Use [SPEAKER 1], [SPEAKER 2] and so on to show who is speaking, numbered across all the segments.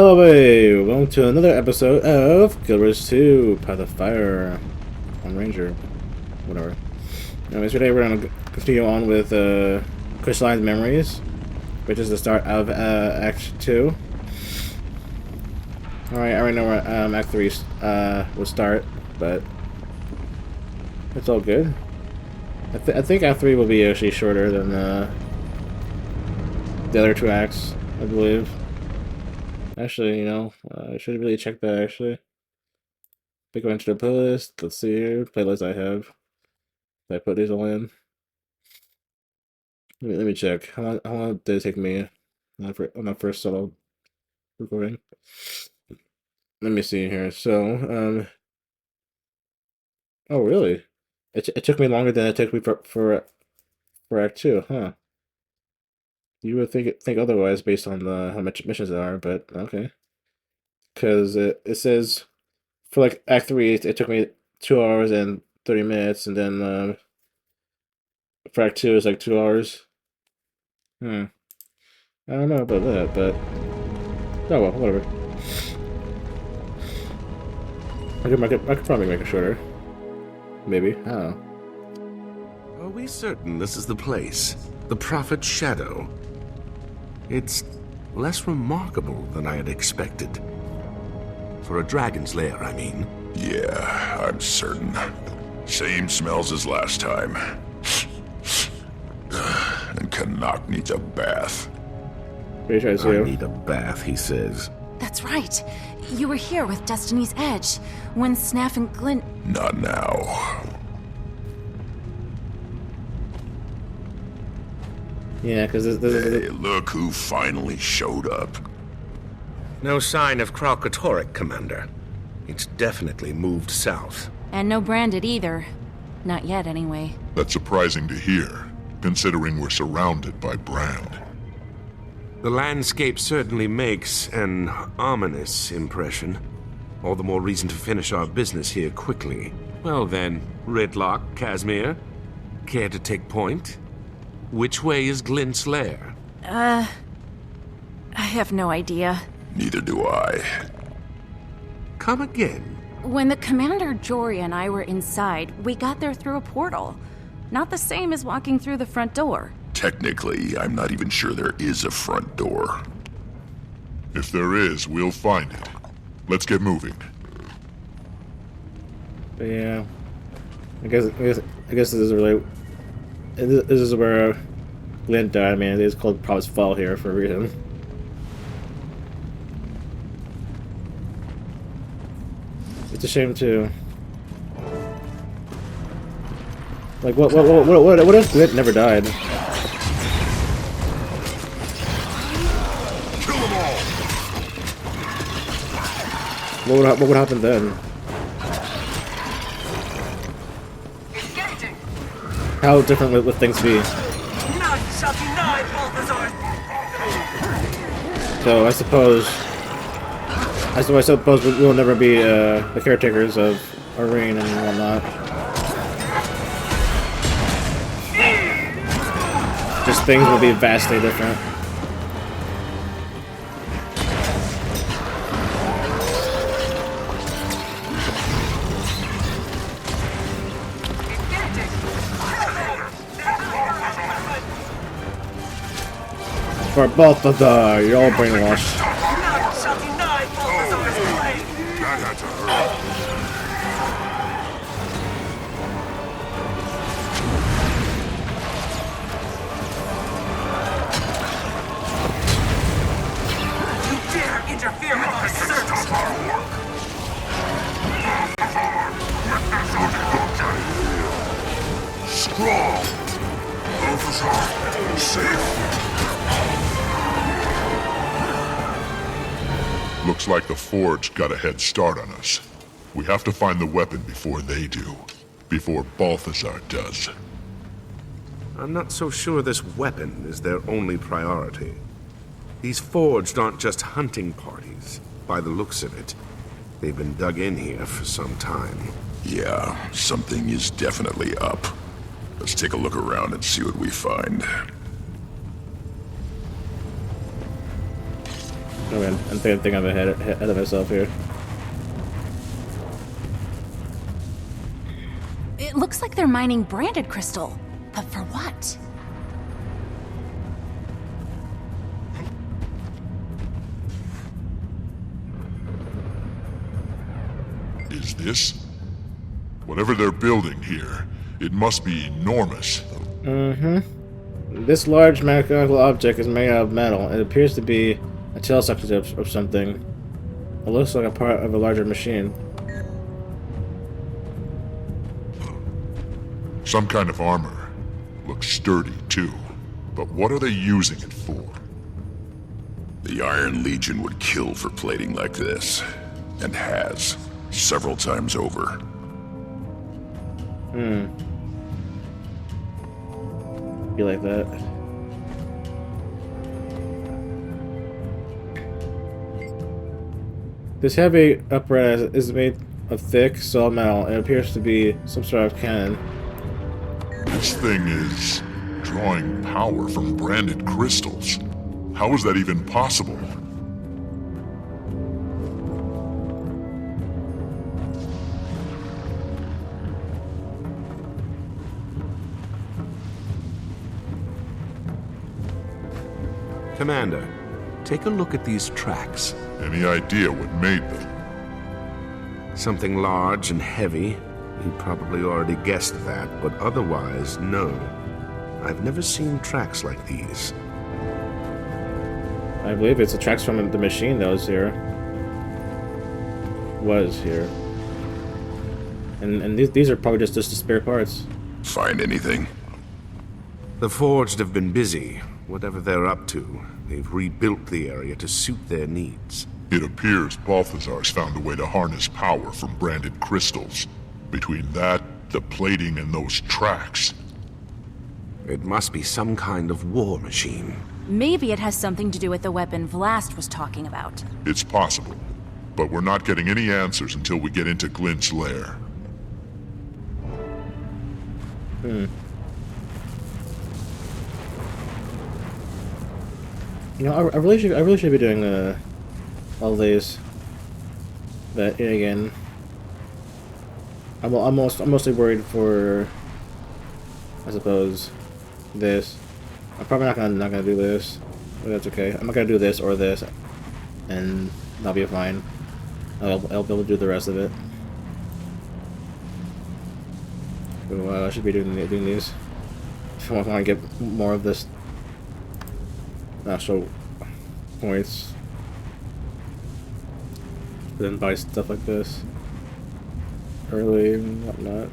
[SPEAKER 1] Hello, welcome to another episode of Guild Wars 2, Path of Fire, on Ranger, whatever. Anyways, today we're going to continue on with Crystalline Memories, which is the start of Act 2. Alright, I already know where Act 3 will start, but it's all good. I think Act 3 will be actually shorter than the other two acts, I believe. Actually, you know, I should really check that actually. Go into the playlist. Let's see here. Playlist I have. Did I put these all in? Let me check. How long did it take me on that first solo recording? Let me see here. So, oh really? It took me longer than it took me for Act 2, huh? You would think otherwise based on how much missions there are, but okay. Because it says for like Act 3 it took me 2 hours and 30 minutes, and then for Act 2 is like 2 hours. Hmm. I don't know about that, but oh well, whatever. I could probably make it shorter. Maybe. I don't know.
[SPEAKER 2] Are we certain this is the place? The Prophet's Shadow? It's less remarkable than I had expected. For a dragon's lair, I mean.
[SPEAKER 3] Yeah, I'm certain. Same smells as last time. And Canuck needs a bath.
[SPEAKER 1] Pretty sure it's
[SPEAKER 2] I
[SPEAKER 1] you.
[SPEAKER 2] need a bath, he says.
[SPEAKER 4] That's right. You were here with Destiny's Edge, when Snaff and Glint...
[SPEAKER 3] Not now.
[SPEAKER 1] Yeah, because this
[SPEAKER 3] Hey,
[SPEAKER 1] is...
[SPEAKER 3] look who finally showed up.
[SPEAKER 2] No sign of Kralkatorrik, Commander. It's definitely moved south.
[SPEAKER 4] And no branded either. Not yet, anyway.
[SPEAKER 5] That's surprising to hear, considering we're surrounded by Brand.
[SPEAKER 2] The landscape certainly makes an ominous impression. All the more reason to finish our business here quickly. Well then, Ridlock, Casimir, care to take point? Which way is Glint's lair?
[SPEAKER 4] I have no idea.
[SPEAKER 3] Neither do I.
[SPEAKER 2] Come again.
[SPEAKER 4] When the Commander, Jory, and I were inside, we got there through a portal. Not the same as walking through the front door.
[SPEAKER 3] Technically, I'm not even sure there is a front door.
[SPEAKER 5] If there is, we'll find it. Let's get moving.
[SPEAKER 1] But yeah. I guess this is really... This is where Glint died, man. It's called Prophet's Fall here for a reason. It's a shame too. Like what if Glint never died?
[SPEAKER 3] Kill them all!
[SPEAKER 1] What would happen then? How different would things be? So I suppose we will never be the caretakers of our reign and whatnot. Just things will be vastly different. For both of the, you're all brainwashed.
[SPEAKER 3] That had to hurt.
[SPEAKER 6] You dare interfere with our service!
[SPEAKER 3] Strong! Officer, safe.
[SPEAKER 5] Looks like the Forge got a head start on us. We have to find the weapon before they do. Before Balthazar does.
[SPEAKER 2] I'm not so sure this weapon is their only priority. These forged aren't just hunting parties. By the looks of it, they've been dug in here for some time.
[SPEAKER 3] Yeah, something is definitely up. Let's take a look around and see what we find.
[SPEAKER 1] I mean, I'm thinking I'm ahead of myself here.
[SPEAKER 4] It looks like they're mining branded crystal. But for what?
[SPEAKER 5] Is this? Whatever they're building here, it must be enormous.
[SPEAKER 1] This large mechanical object is made out of metal. It appears to be a tail section of something. It looks like a part of a larger machine.
[SPEAKER 5] Some kind of armor. Looks sturdy, too. But what are they using it for?
[SPEAKER 3] The Iron Legion would kill for plating like this. And has. Several times over.
[SPEAKER 1] Be like that. This heavy apparatus is made of thick, solid metal. It appears to be some sort of cannon.
[SPEAKER 5] This thing is drawing power from branded crystals. How is that even possible?
[SPEAKER 2] Commander, take a look at these tracks.
[SPEAKER 5] Any idea what made them?
[SPEAKER 2] Something large and heavy. You probably already guessed that, but otherwise, no. I've never seen tracks like these.
[SPEAKER 1] I believe it's the tracks from the machine that was here. And these are probably just the spare parts.
[SPEAKER 3] Find anything?
[SPEAKER 2] The Forged have been busy. Whatever they're up to, they've rebuilt the area to suit their needs.
[SPEAKER 5] It appears Balthazar's found a way to harness power from branded crystals. Between that, the plating, and those tracks.
[SPEAKER 2] It must be some kind of war machine.
[SPEAKER 4] Maybe it has something to do with the weapon Vlast was talking about.
[SPEAKER 5] It's possible. But we're not getting any answers until we get into Glint's lair.
[SPEAKER 1] You know, I really should be doing all these. But again, I'm mostly worried for, I suppose, this. I'm probably not gonna do this, but that's okay. I'm not gonna do this or this, and that'll be fine. I'll be able to do the rest of it. So, I should be doing these if I want to get more of this. Actual points. Then buy stuff like this early and whatnot.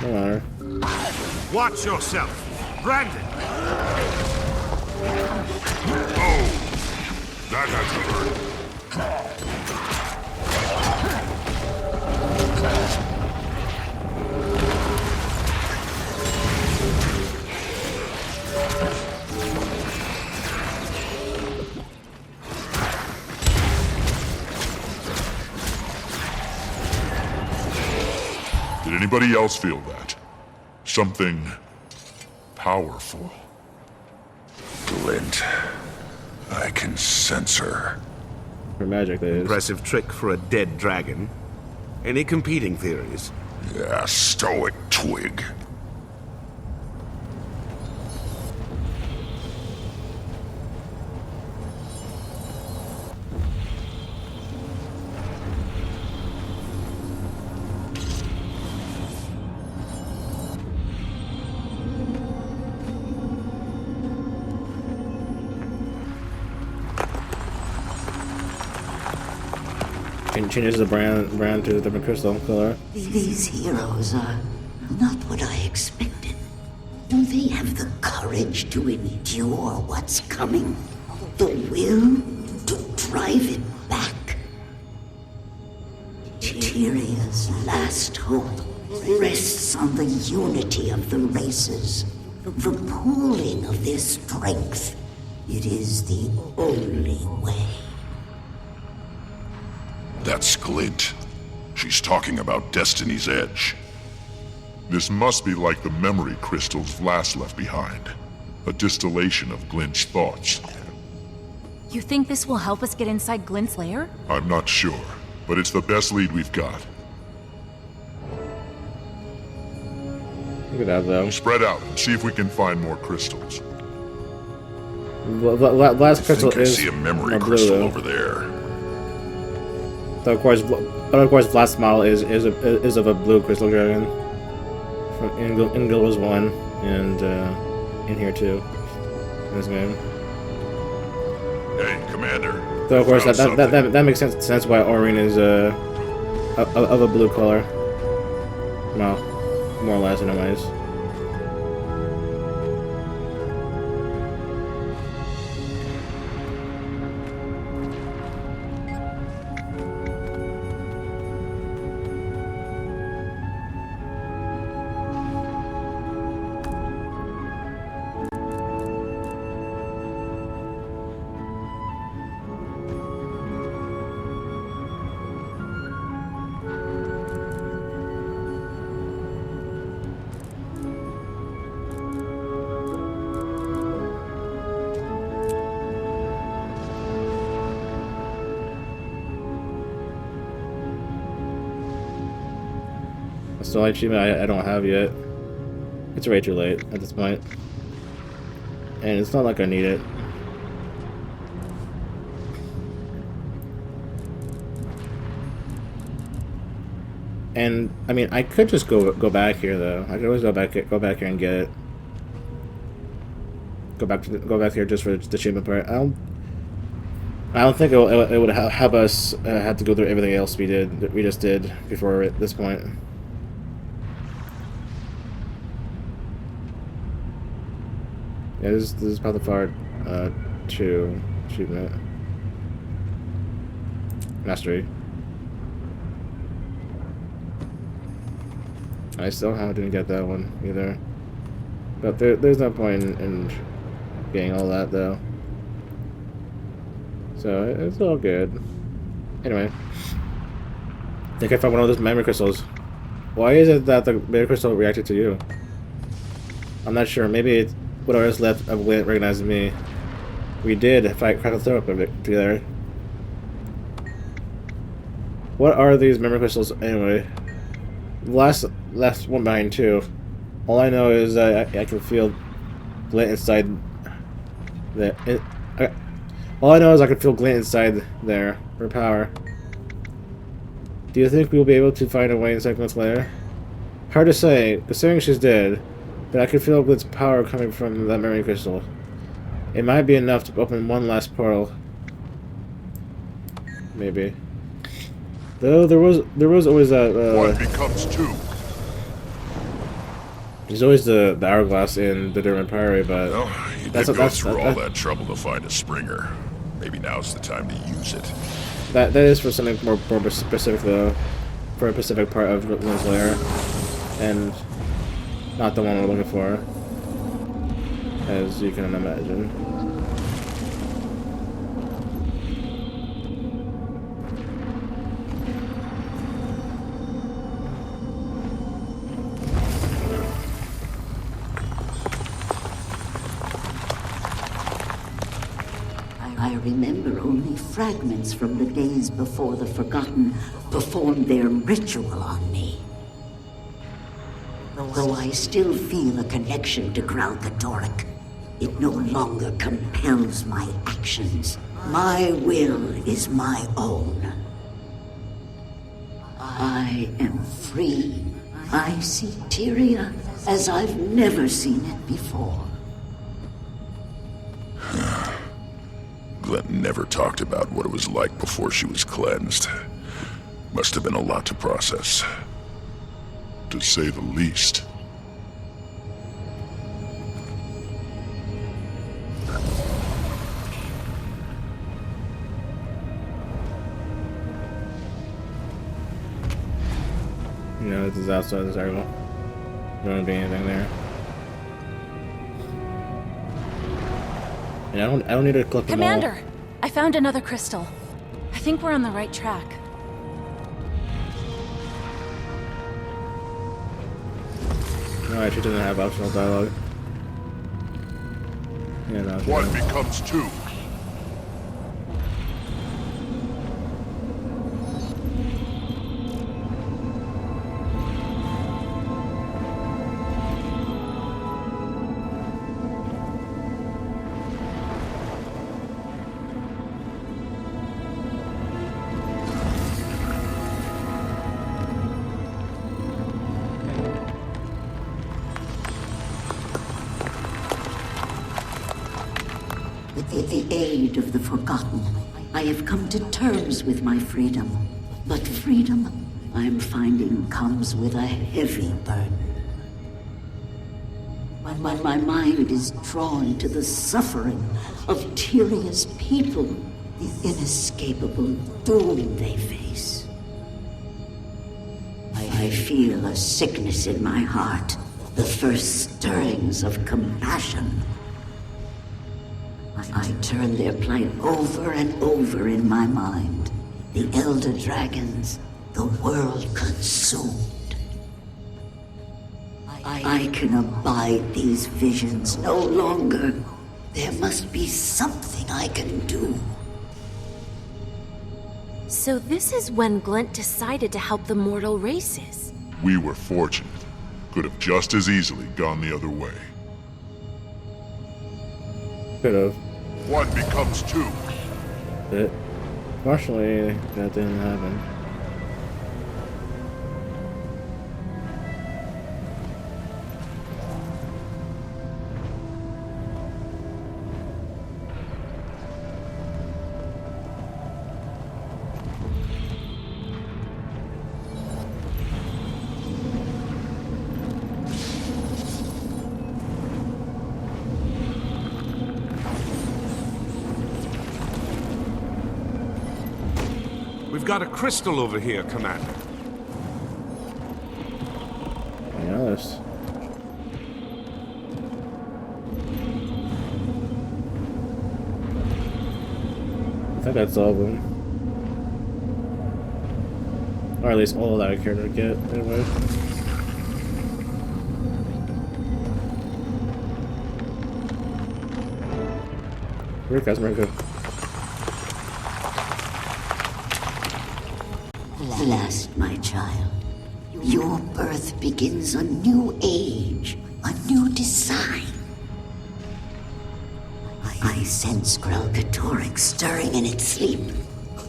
[SPEAKER 1] No matter.
[SPEAKER 2] Watch yourself! Brandon!
[SPEAKER 5] Oh! That has to hurt. Did anybody else feel that? Something powerful.
[SPEAKER 3] Glint. I can sense her.
[SPEAKER 1] For magic, that is.
[SPEAKER 2] Impressive trick for a dead dragon. Any competing theories?
[SPEAKER 3] Yeah, stoic twig.
[SPEAKER 1] Changes the brand to a different crystal color.
[SPEAKER 7] These heroes are not what I expected. Do they have the courage to endure what's coming? The will to drive it back? Tyrion's last hope rests on the unity of the races, the pooling of their strength. It is the only way.
[SPEAKER 3] That's Glint. She's talking about Destiny's Edge.
[SPEAKER 5] This must be like the memory crystals Vlast left behind. A distillation of Glint's thoughts.
[SPEAKER 4] You think this will help us get inside Glint's lair?
[SPEAKER 5] I'm not sure, but it's the best lead we've got.
[SPEAKER 1] Look at that, though.
[SPEAKER 5] Spread out and see if we can find more crystals.
[SPEAKER 1] Last crystal
[SPEAKER 3] I
[SPEAKER 1] is
[SPEAKER 3] see a memory
[SPEAKER 1] a blue,
[SPEAKER 3] crystal
[SPEAKER 1] though.
[SPEAKER 3] over there.
[SPEAKER 1] So of course, last model is of a blue crystal dragon from in Guild Wars 1 and in here too in this game.
[SPEAKER 3] Hey, Commander.
[SPEAKER 1] So of course
[SPEAKER 3] Found
[SPEAKER 1] that makes sense why Aurene is of a blue color. Well, more or less, anyways. That's the only achievement I don't have yet. It's way too late at this point. And it's not like I need it. And I mean, I could just go back here though. I could always go back here and get it. Go back here just for the achievement part. I don't think it would have us have to go through everything else we just did before at this point. Yeah, this is Pathfinder 2 achievement. Mastery. I still didn't get that one either. But there's no point in getting all that though. So it's all good. Anyway. I think I found one of those memory crystals. Why is it that the memory crystal reacted to you? I'm not sure. Maybe it's whatever is left of Glint recognizes me. We did fight Crackle Throw together. What are these memory crystals anyway? Last one behind too. All I know is that I can feel Glint inside all I know is I can feel Glint inside there for power. Do you think we'll be able to find a way inside Glint's lair? Hard to say, considering she's dead, but I can feel Glint's power coming from that memory crystal. It might be enough to open one last portal. Maybe. Though there was always that.
[SPEAKER 5] One becomes two.
[SPEAKER 1] There's always the hourglass in the Durban Priory, but
[SPEAKER 3] Well, you did go through all that trouble to find a Springer. Maybe now's the time to use it.
[SPEAKER 1] that is for something more specific though, for a specific part of Glint's lair, and not the one we're looking for, as you can imagine.
[SPEAKER 7] I remember only fragments from the days before the Forgotten performed their ritual on me. Though I still feel a connection to Graal Catoric, it no longer compels my actions. My will is my own. I am free. I see Tyria as I've never seen it before.
[SPEAKER 3] Glint never talked about what it was like before she was cleansed. Must have been a lot to process.
[SPEAKER 5] To say the least.
[SPEAKER 1] You know, this is outside the circle. There won't be anything there. And I don't need to collect them all.
[SPEAKER 4] Commander, I found another crystal. I think we're on the right track.
[SPEAKER 1] No, actually doesn't have optional dialogue. Yeah, no.
[SPEAKER 5] One becomes two.
[SPEAKER 7] With the aid of the Forgotten, I have come to terms with my freedom. But freedom, I'm finding, comes with a heavy burden. When my mind is drawn to the suffering of Tyria's people, the inescapable doom they face. I feel a sickness in my heart, the first stirrings of compassion. I turn their plight over and over in my mind. The Elder Dragons, the world consumed. I can abide these visions no longer. There must be something I can do.
[SPEAKER 8] So this is when Glint decided to help the mortal races.
[SPEAKER 5] We were fortunate. Could have just as easily gone the other way.
[SPEAKER 1] Could have.
[SPEAKER 5] One becomes two.
[SPEAKER 1] But fortunately, that didn't happen.
[SPEAKER 2] We've got a crystal over here, Commander.
[SPEAKER 1] Be honest. I think that's all of them. Or at least all that I care to get, anyway. Where guys, Marco?
[SPEAKER 7] Last, my child, your birth begins a new age, a new design. I sense Krelkatorix stirring in its sleep.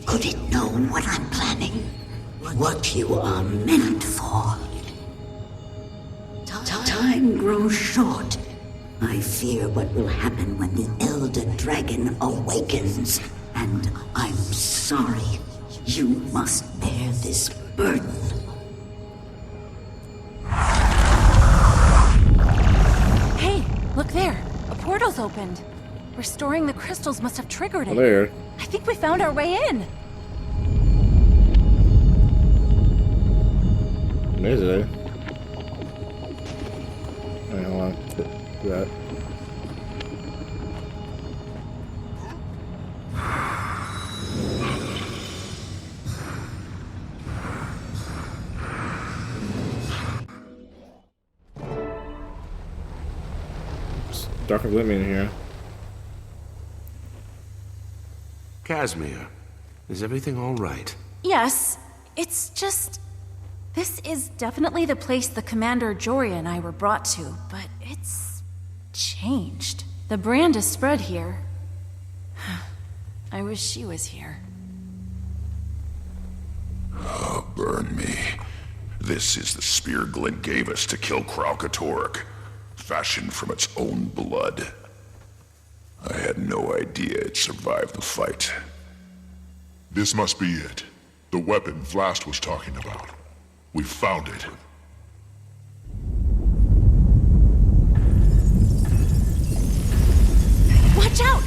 [SPEAKER 7] Could it know what I'm planning? What you are meant for? Time grows short. I fear what will happen when the Elder Dragon awakens. And I'm sorry. You must bear this burden.
[SPEAKER 4] Hey, look there. A portal's opened. Restoring the crystals must have triggered it.
[SPEAKER 1] Oh, there.
[SPEAKER 4] I think we found our way in.
[SPEAKER 1] Amazing. Alright, hold on. Do that. It's dark and gloomy in here.
[SPEAKER 2] Casimir, is everything all right?
[SPEAKER 4] Yes, it's just... This is definitely the place the Commander Joria and I were brought to, but it's... changed. The brand is spread here. I wish she was here.
[SPEAKER 3] Oh, burn me. This is the spear Glint gave us to kill Kralkatorrik, fashioned from its own blood. I had no idea it survived the fight.
[SPEAKER 5] This must be it. The weapon Vlast was talking about. We found it.
[SPEAKER 8] Watch out!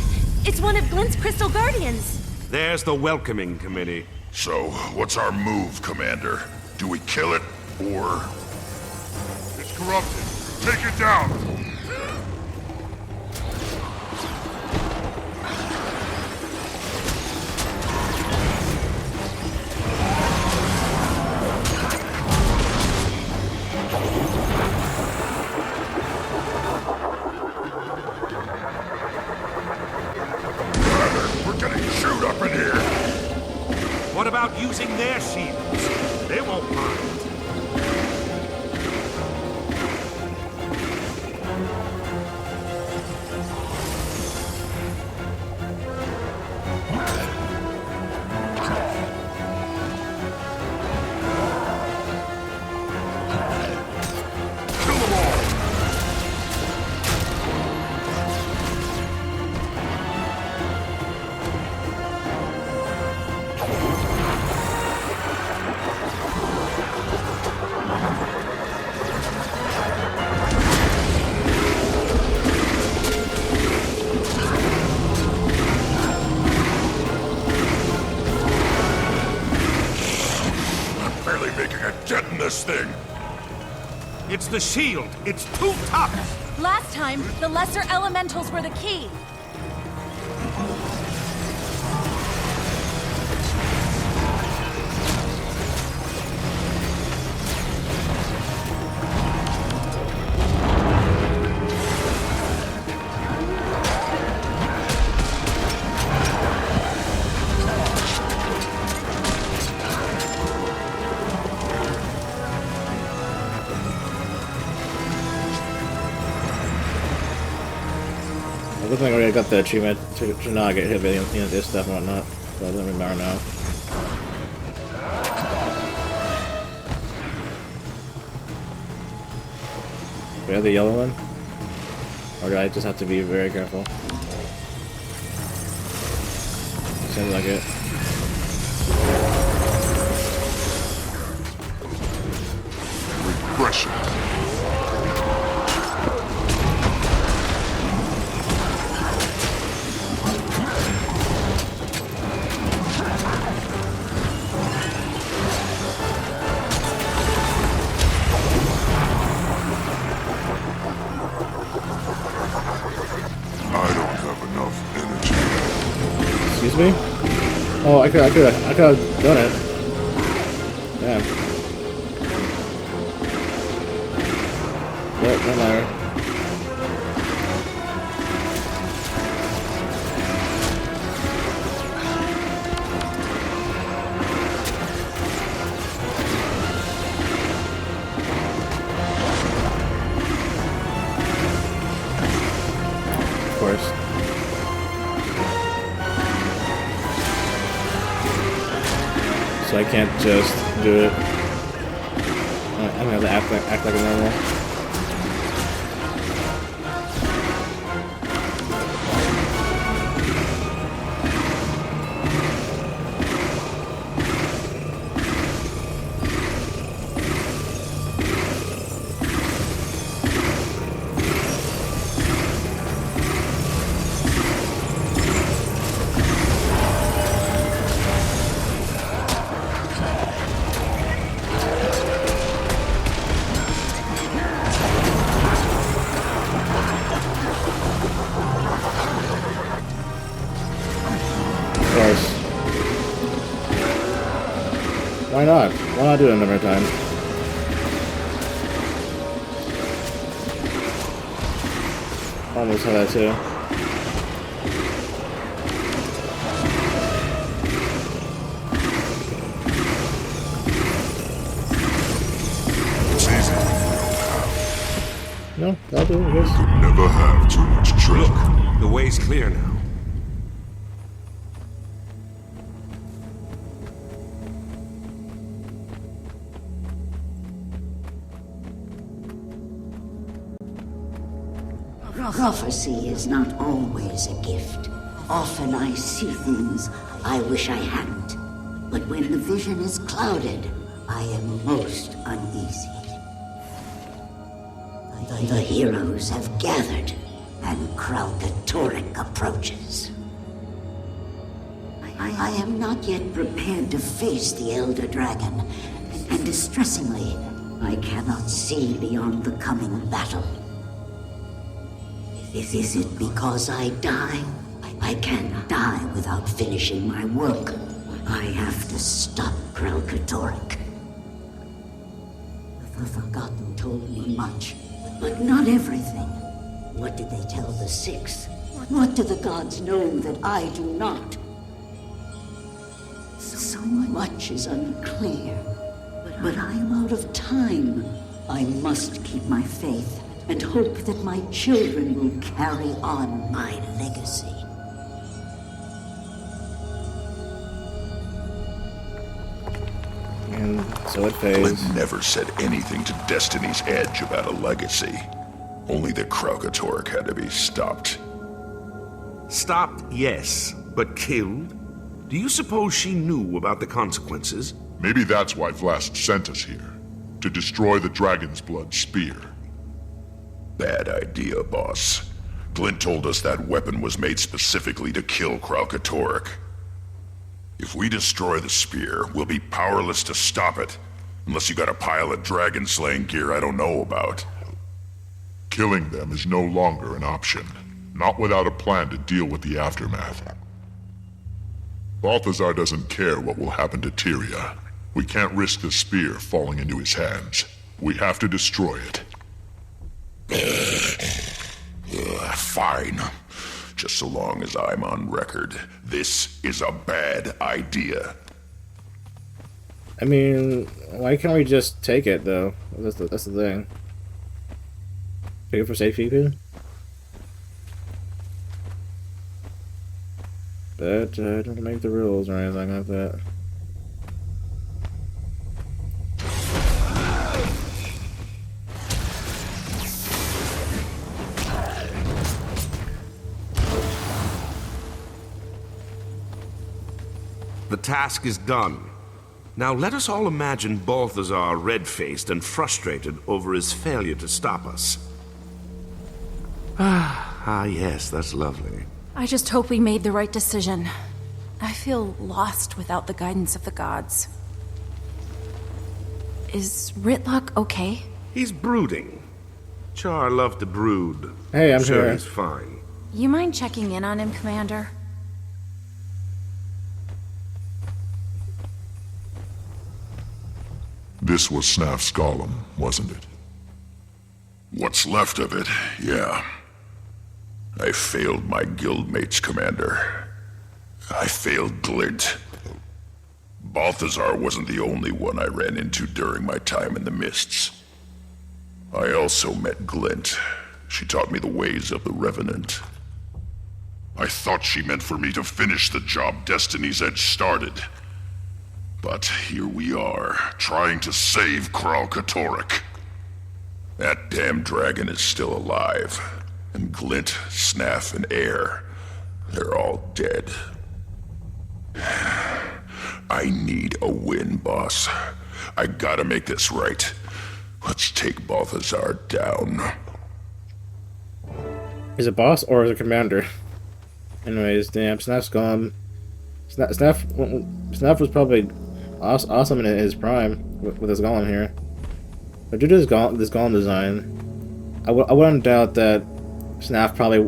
[SPEAKER 8] It's one of Glint's Crystal Guardians!
[SPEAKER 2] There's the welcoming committee.
[SPEAKER 3] So, what's our move, Commander? Do we kill it, or...
[SPEAKER 5] It's corrupted. Take it down!
[SPEAKER 3] We're getting chewed up in here!
[SPEAKER 2] What about using their shields? They won't mind.
[SPEAKER 3] Kill them all! this thing?
[SPEAKER 2] It's the shield. It's too tough.
[SPEAKER 4] Last time, the lesser elementals were the key.
[SPEAKER 1] It looks like I already got the achievement to not get hit by this stuff and whatnot, so it doesn't really matter now. We have the yellow one? Or do I just have to be very careful? Seems like it.
[SPEAKER 5] Regression.
[SPEAKER 1] Excuse me? Oh, I could have done it. Damn. But no matter. Of course. So I can't just do it. I'm gonna have to act like a normal. Why not? Why not do it another time? Almost had that too.
[SPEAKER 3] It's easy.
[SPEAKER 1] No, that'll do, I guess.
[SPEAKER 5] Could never have too much treasure.
[SPEAKER 2] Look, the way's clear now.
[SPEAKER 7] Prophecy is not always a gift. Often I see things I wish I hadn't. But when the vision is clouded, I am most uneasy. The heroes have gathered, and Kralkatorrik approaches. I am not yet prepared to face the Elder Dragon, and distressingly, I cannot see beyond the coming battle. Is it because I die? I can't die without finishing my work. I have to stop Kralkatorrik. The Forgotten told me much, but not everything. What did they tell the Six? What do the gods know that I do not? So much is unclear, but I am out of time. I must keep my faith and hope that my children will carry on my legacy.
[SPEAKER 1] And so it fades.
[SPEAKER 3] Glint never said anything to Destiny's Edge about a legacy. Only that Kralkatorrik had to be stopped.
[SPEAKER 2] Stopped, yes, but killed? Do you suppose she knew about the consequences?
[SPEAKER 5] Maybe that's why Vlast sent us here. To destroy the Dragon's Blood Spear.
[SPEAKER 3] Bad idea, boss. Glint told us that weapon was made specifically to kill Kralkatorrik. If we destroy the spear, we'll be powerless to stop it. Unless you got a pile of dragon-slaying gear I don't know about.
[SPEAKER 5] Killing them is no longer an option. Not without a plan to deal with the aftermath. Balthazar doesn't care what will happen to Tyria. We can't risk the spear falling into his hands. We have to destroy it.
[SPEAKER 3] Fine. Just so long as I'm on record. This is a bad idea.
[SPEAKER 1] I mean, why can't we just take it, though? That's the thing. Take it for safekeeping? But don't make the rules or anything like that.
[SPEAKER 2] The task is done. Now let us all imagine Balthazar red-faced and frustrated over his failure to stop us. Ah, yes, that's lovely.
[SPEAKER 4] I just hope we made the right decision. I feel lost without the guidance of the gods. Is Rytlock okay?
[SPEAKER 2] He's brooding. Char loved to brood.
[SPEAKER 1] Hey, I'm
[SPEAKER 2] sure
[SPEAKER 1] here.
[SPEAKER 2] He's fine.
[SPEAKER 4] You mind checking in on him, Commander?
[SPEAKER 5] This was Snaf's golem, wasn't it?
[SPEAKER 3] What's left of it, yeah. I failed my guildmates, Commander. I failed Glint. Balthazar wasn't the only one I ran into during my time in the Mists. I also met Glint. She taught me the ways of the Revenant. I thought she meant for me to finish the job Destiny's Edge started. But here we are, trying to save Kralkatorrik. That damn dragon is still alive. And Glint, Snaf, and Air, they're all dead. I need a win, boss. I gotta make this right. Let's take Balthazar down.
[SPEAKER 1] Is it boss or is it commander? Anyways, damn, Snaf's gone. Snaf was probably awesome in his prime with his golem here. But due to this golem design, I wouldn't doubt that Snaf probably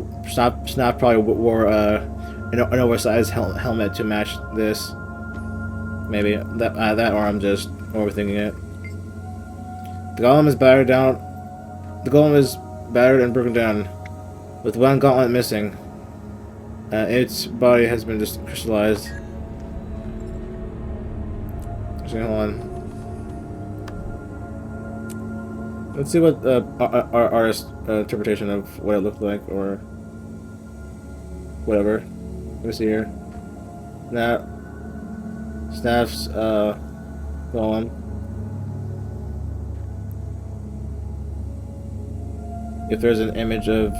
[SPEAKER 1] wore an oversized helmet to match this. Maybe that, or I'm just overthinking it. The golem is battered down. The golem is battered and broken down, with one gauntlet missing. Its body has been just crystallized. Actually, hold on. Let's see what our artist's interpretation of what it looked like, or whatever. Let me see here. Snaf's golem. If there's an image of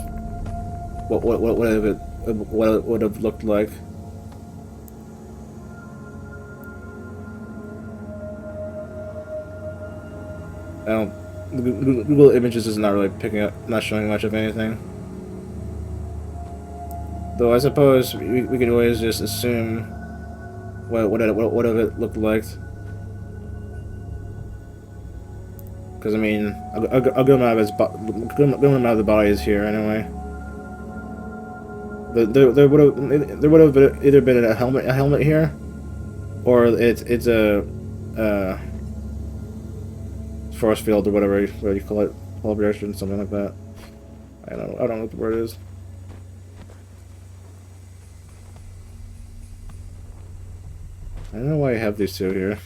[SPEAKER 1] what it would have looked like. I don't. Google Images is not really picking up, not showing much of anything. Though I suppose we could always just assume what it looked like. Because I mean, a good amount of the body is here anyway. There would have either been a helmet here, or it's a force field or whatever you call it, projection, something like that. I don't know what the word is. I don't know why I have these two here.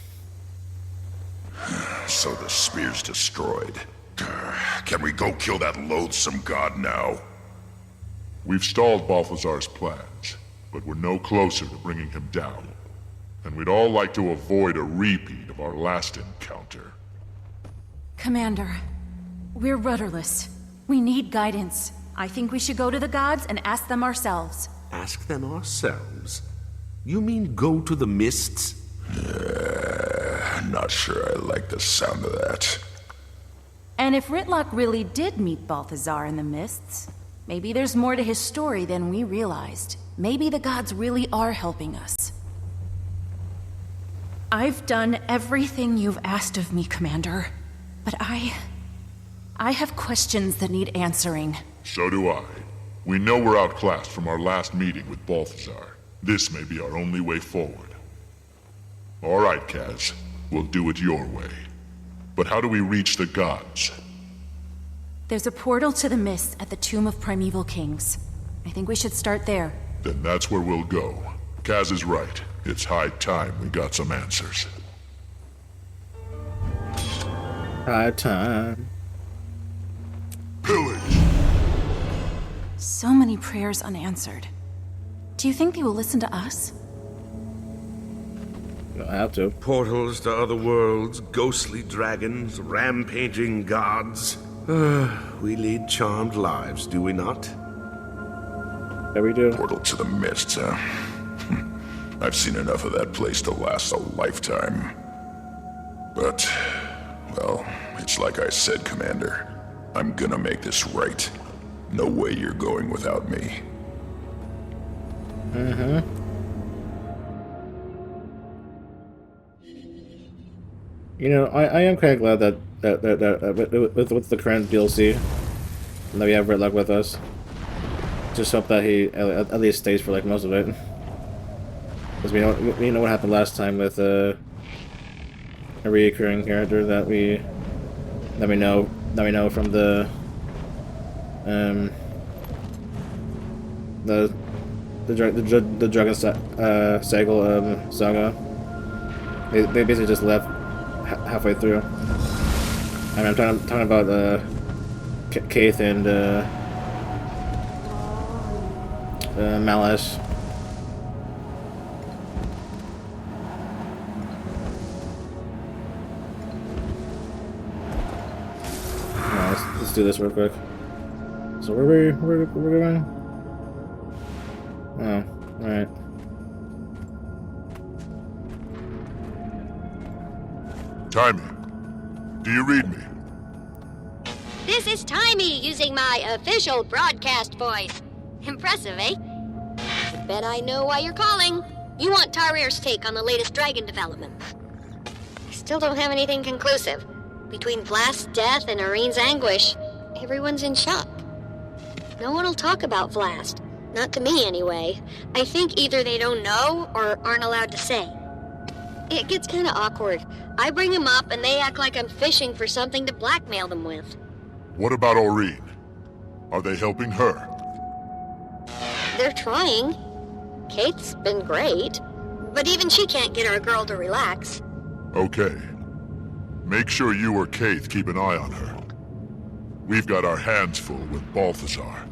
[SPEAKER 3] So the spear's destroyed. Can we go kill that loathsome god now?
[SPEAKER 5] We've stalled Balthazar's plans, but we're no closer to bringing him down. And we'd all like to avoid a repeat of our last encounter.
[SPEAKER 4] Commander, we're rudderless. We need guidance. I think we should go to the gods and ask them ourselves.
[SPEAKER 2] Ask them ourselves? You mean go to the Mists?
[SPEAKER 3] Not sure I like the sound of that.
[SPEAKER 4] And if Rytlock really did meet Balthazar in the Mists, maybe there's more to his story than we realized. Maybe the gods really are helping us. I've done everything you've asked of me, Commander. But I have questions that need answering.
[SPEAKER 5] So do I. We know we're outclassed from our last meeting with Balthazar. This may be our only way forward. All right, Kaz. We'll do it your way. But how do we reach the gods?
[SPEAKER 4] There's a portal to the Mists at the Tomb of Primeval Kings. I think we should start there.
[SPEAKER 5] Then that's where we'll go. Kaz is right. It's high time we got some answers.
[SPEAKER 1] High time.
[SPEAKER 5] Pillage!
[SPEAKER 4] So many prayers unanswered. Do you think they will listen to us?
[SPEAKER 1] You don't have to.
[SPEAKER 2] Portals to other worlds, ghostly dragons, rampaging gods. We lead charmed lives, do we not?
[SPEAKER 1] There we do.
[SPEAKER 3] Portal to the Mists, huh? I've seen enough of that place to last a lifetime. But, well, it's like I said, Commander. I'm gonna make this right. No way you're going without me.
[SPEAKER 1] You know, I am kind of glad that with the current DLC that we have Ritlock with us. Just hope that he at least stays for like most of it. Because we know what happened last time with a recurring character that we know from the Dragon Cycle saga. They basically just left halfway through. And I'm talking about Kaith and Malice. Let's do this real quick. So where we going? Oh, alright.
[SPEAKER 5] Timmy, do you read me?
[SPEAKER 9] This is Timey using my official broadcast voice. Impressive, eh? I bet I know why you're calling. You want Tarir's take on the latest dragon developments. I still don't have anything conclusive. Between Vlast's death and Irene's anguish, everyone's in shock. No one will talk about Vlast. Not to me, anyway. I think either they don't know or aren't allowed to say. It gets kinda awkward. I bring them up and they act like I'm fishing for something to blackmail them with.
[SPEAKER 5] What about Aurene? Are they helping her?
[SPEAKER 9] They're trying. Kate's been great. But even she can't get our girl to relax.
[SPEAKER 5] Okay. Make sure you or Kaith keep an eye on her. We've got our hands full with Balthazar.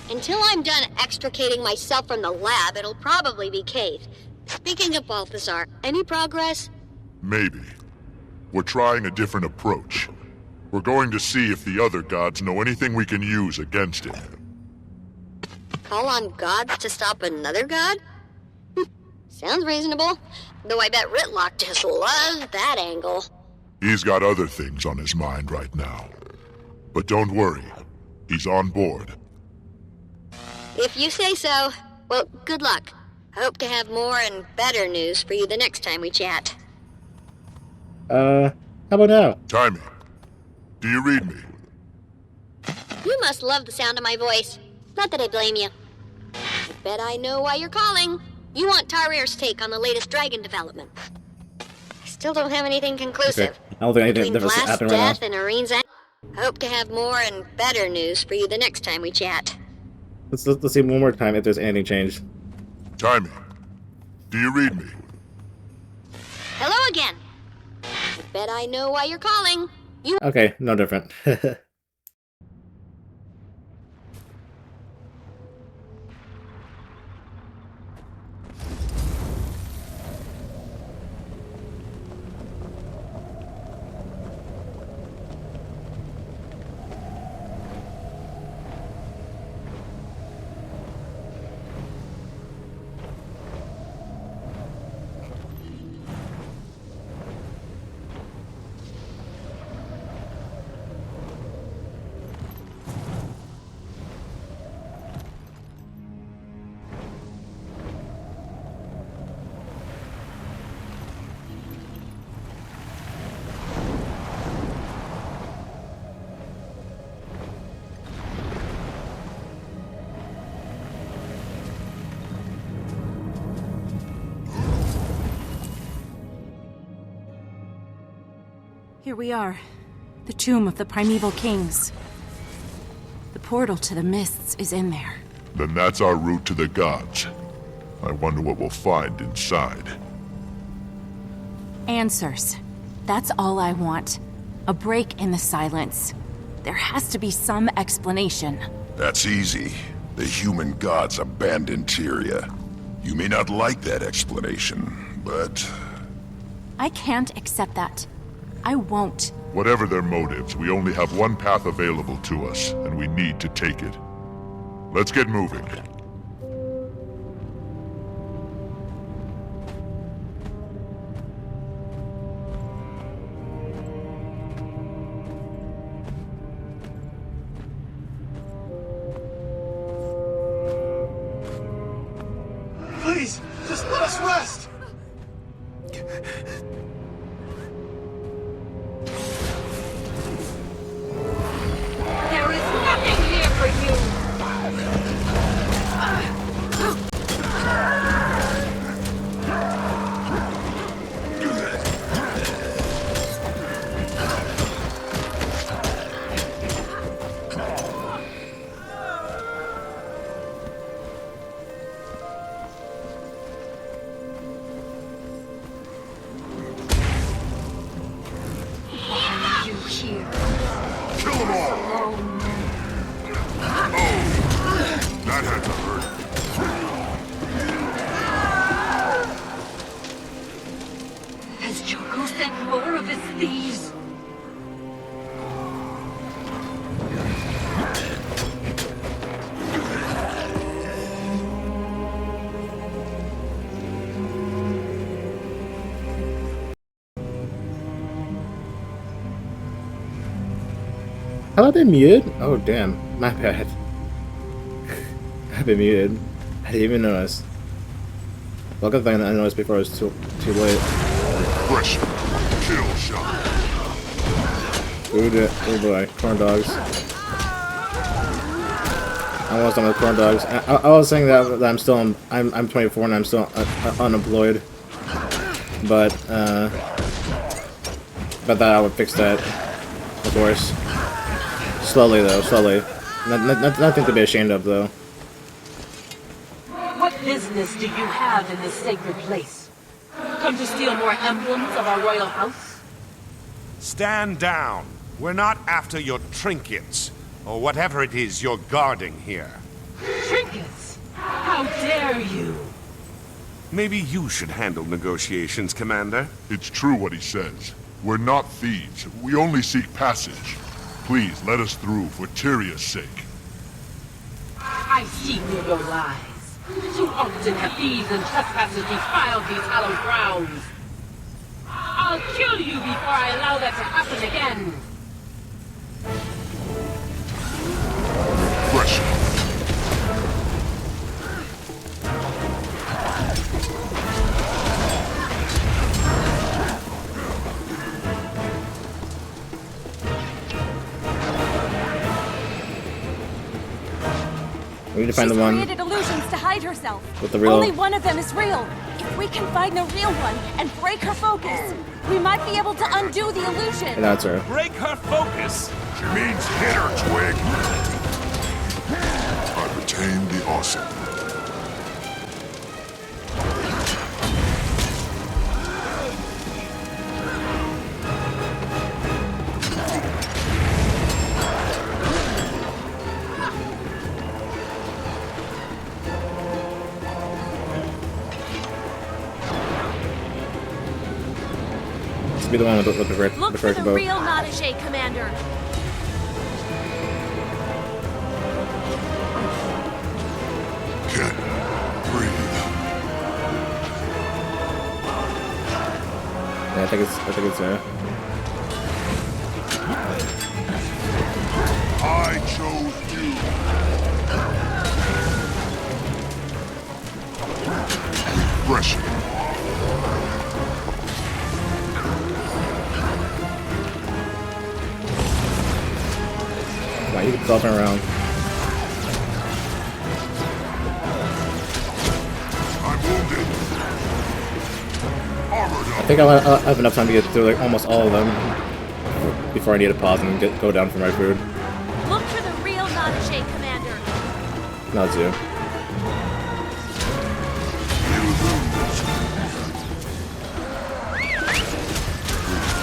[SPEAKER 9] Until I'm done extricating myself from the lab, it'll probably be Kaith. Speaking of Balthazar, any progress?
[SPEAKER 5] Maybe. We're trying a different approach. We're going to see if the other gods know anything we can use against him.
[SPEAKER 9] Call on gods to stop another god? Sounds reasonable. Though I bet Ritlock just loves that angle.
[SPEAKER 5] He's got other things on his mind right now. But don't worry. He's on board.
[SPEAKER 9] If you say so. Well, good luck. Hope to have more and better news for you the next time we chat.
[SPEAKER 1] How about now?
[SPEAKER 5] Timmy, do you read me?
[SPEAKER 9] You must love the sound of my voice. Not that I blame you. I bet I know why you're calling. You want Tarir's take on the latest dragon development. I still don't have anything conclusive.
[SPEAKER 1] Okay. I don't think anything
[SPEAKER 9] Between
[SPEAKER 1] different
[SPEAKER 9] Vlast's
[SPEAKER 1] happened right
[SPEAKER 9] death
[SPEAKER 1] now.
[SPEAKER 9] and Irene's hope to have more and better news for you the next time we chat.
[SPEAKER 1] Let's see one more time if there's anything changed.
[SPEAKER 5] Timmy, do you read me?
[SPEAKER 9] Hello again. I bet I know why you're calling. You
[SPEAKER 1] Okay, no different.
[SPEAKER 4] Here we are. The tomb of the primeval kings. The portal to the mists is in there.
[SPEAKER 5] Then that's our route to the gods. I wonder what we'll find inside.
[SPEAKER 4] Answers. That's all I want. A break in the silence. There has to be some explanation.
[SPEAKER 3] That's easy. The human gods abandoned Tyria. You may not like that explanation, but...
[SPEAKER 4] I can't accept that. I won't.
[SPEAKER 5] Whatever their motives, we only have one path available to us, and we need to take it. Let's get moving.
[SPEAKER 6] Please, just let us rest!
[SPEAKER 10] There is nothing here for you! Why are you here?
[SPEAKER 5] Kill them all! Oh! That had to hurt.
[SPEAKER 10] Has Jorko sent more of his thieves?
[SPEAKER 1] Have I been muted? Oh damn, my bad. I've been muted. I didn't even notice. Well, good thing that I noticed before it was too late.
[SPEAKER 5] Pressure. Kill shot.
[SPEAKER 1] Oh boy, corn dogs. I almost done with corn dogs. I was saying that I'm still I'm 24 and I'm still unemployed, but that I would fix that, of course. Slowly though, slowly. Nothing to be ashamed of though.
[SPEAKER 10] What business do you have in this sacred place? Come to steal more emblems of our royal house?
[SPEAKER 2] Stand down. We're not after your trinkets, or whatever it is you're guarding here.
[SPEAKER 10] Trinkets? How dare you?
[SPEAKER 2] Maybe you should handle negotiations, Commander.
[SPEAKER 5] It's true what he says. We're not thieves. We only seek passage. Please, let us through for Tyria's sake.
[SPEAKER 10] I see through your lies. Too often have thieves and trespassers defiled these hallowed grounds. I'll kill you before I allow that to happen again.
[SPEAKER 5] Pressure.
[SPEAKER 1] We need to find the one
[SPEAKER 4] created illusions to hide herself.
[SPEAKER 1] with the real.
[SPEAKER 4] Only one of them is real. If we can find the real one and break her focus, we might be able to undo the illusion.
[SPEAKER 1] Yeah, that's her.
[SPEAKER 2] Break her focus?
[SPEAKER 3] She means hit her, Twig. I retain the awesome.
[SPEAKER 1] Be the one with the red
[SPEAKER 8] Look for the
[SPEAKER 1] boat.
[SPEAKER 8] real Nadege, Commander.
[SPEAKER 3] Can't breathe.
[SPEAKER 1] Yeah, I think it's
[SPEAKER 3] I chose you.
[SPEAKER 5] Pressure.
[SPEAKER 1] Wow, you keep flopping around.
[SPEAKER 5] I'm wounded. Armored
[SPEAKER 1] I
[SPEAKER 5] up.
[SPEAKER 1] think I'll have enough time to get through like almost all of them. before I need to pause and go down for my food.
[SPEAKER 8] Look for the real Notche, Commander.
[SPEAKER 1] Natsu.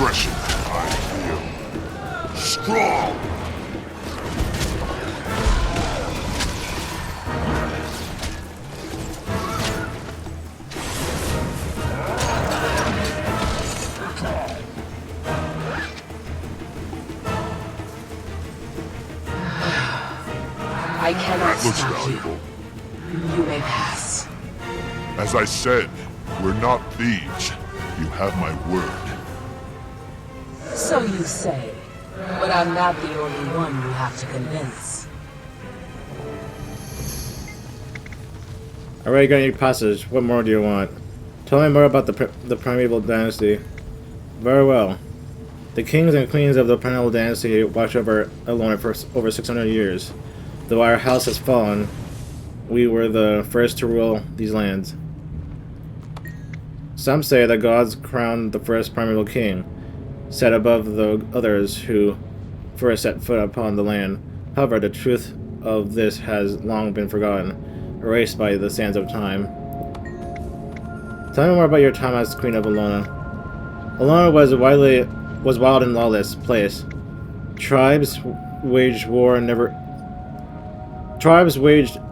[SPEAKER 5] Refreshing, I feel. Strong!
[SPEAKER 10] I cannot
[SPEAKER 5] That looks
[SPEAKER 10] stop
[SPEAKER 5] valuable.
[SPEAKER 10] you. You may pass.
[SPEAKER 5] As I said, we're not thieves. You have my word.
[SPEAKER 10] So you say. But I'm not the only one you have to convince.
[SPEAKER 1] Alright, got your passage. What more do you want? Tell me more about the Primeval Dynasty. Very well. The kings and queens of the Primeval Dynasty watched over Elona for over 600 years. Though our house has fallen, we were the first to rule these lands. Some say the gods crowned the first primeval king, set above the others who first set foot upon the land. However, the truth of this has long been forgotten, erased by the sands of time. Tell me more about your time as Queen of Elona. Elona was wild and lawless place. Tribes waged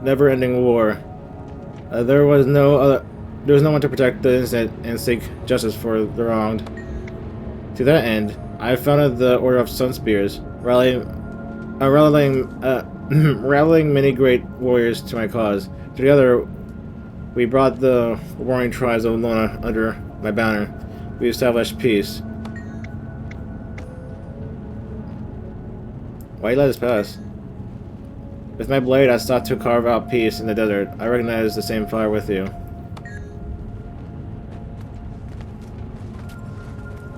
[SPEAKER 1] never-ending war. There was no one to protect the innocent and seek justice for the wronged. To that end, I founded the Order of Sunspears, rallying many great warriors to my cause. Together, we brought the warring tribes of Elona under my banner. We established peace. Why you let us pass? With my blade, I sought to carve out peace in the desert. I recognize the same fire with you.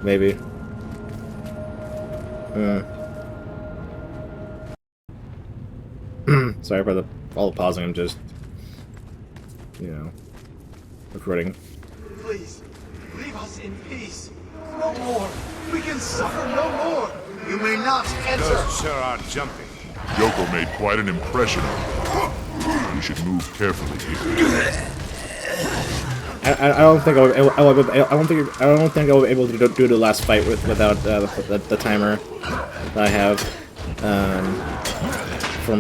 [SPEAKER 1] Maybe. Sorry for all the pausing. I'm just, recording.
[SPEAKER 11] Please, leave us in peace. No more. We can suffer no more. You may not enter.
[SPEAKER 2] Those sure are jumpy.
[SPEAKER 5] Yoko made quite an impression on you. We should move carefully here.
[SPEAKER 1] I don't think I will be able to do the last fight without the timer that I have for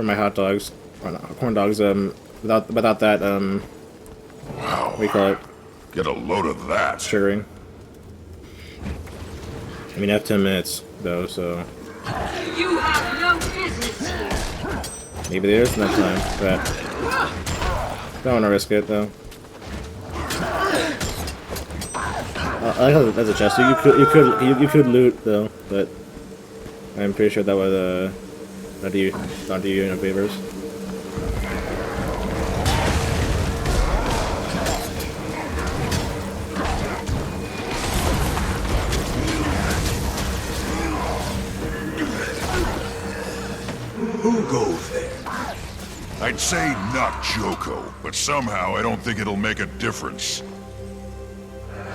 [SPEAKER 1] my hot dogs, corn dogs. Without that
[SPEAKER 3] Wow.
[SPEAKER 1] what do you call it?
[SPEAKER 3] Get a load of that.
[SPEAKER 1] Sugaring. I mean, I have 10 minutes though, so
[SPEAKER 10] You have no business here.
[SPEAKER 1] maybe there's enough time. But don't want to risk it though. I like how that's a chest. You could loot though, but I'm pretty sure that would not do you no favors.
[SPEAKER 11] Who goes there?
[SPEAKER 3] I'd say not Joko, but somehow I don't think it'll make a difference.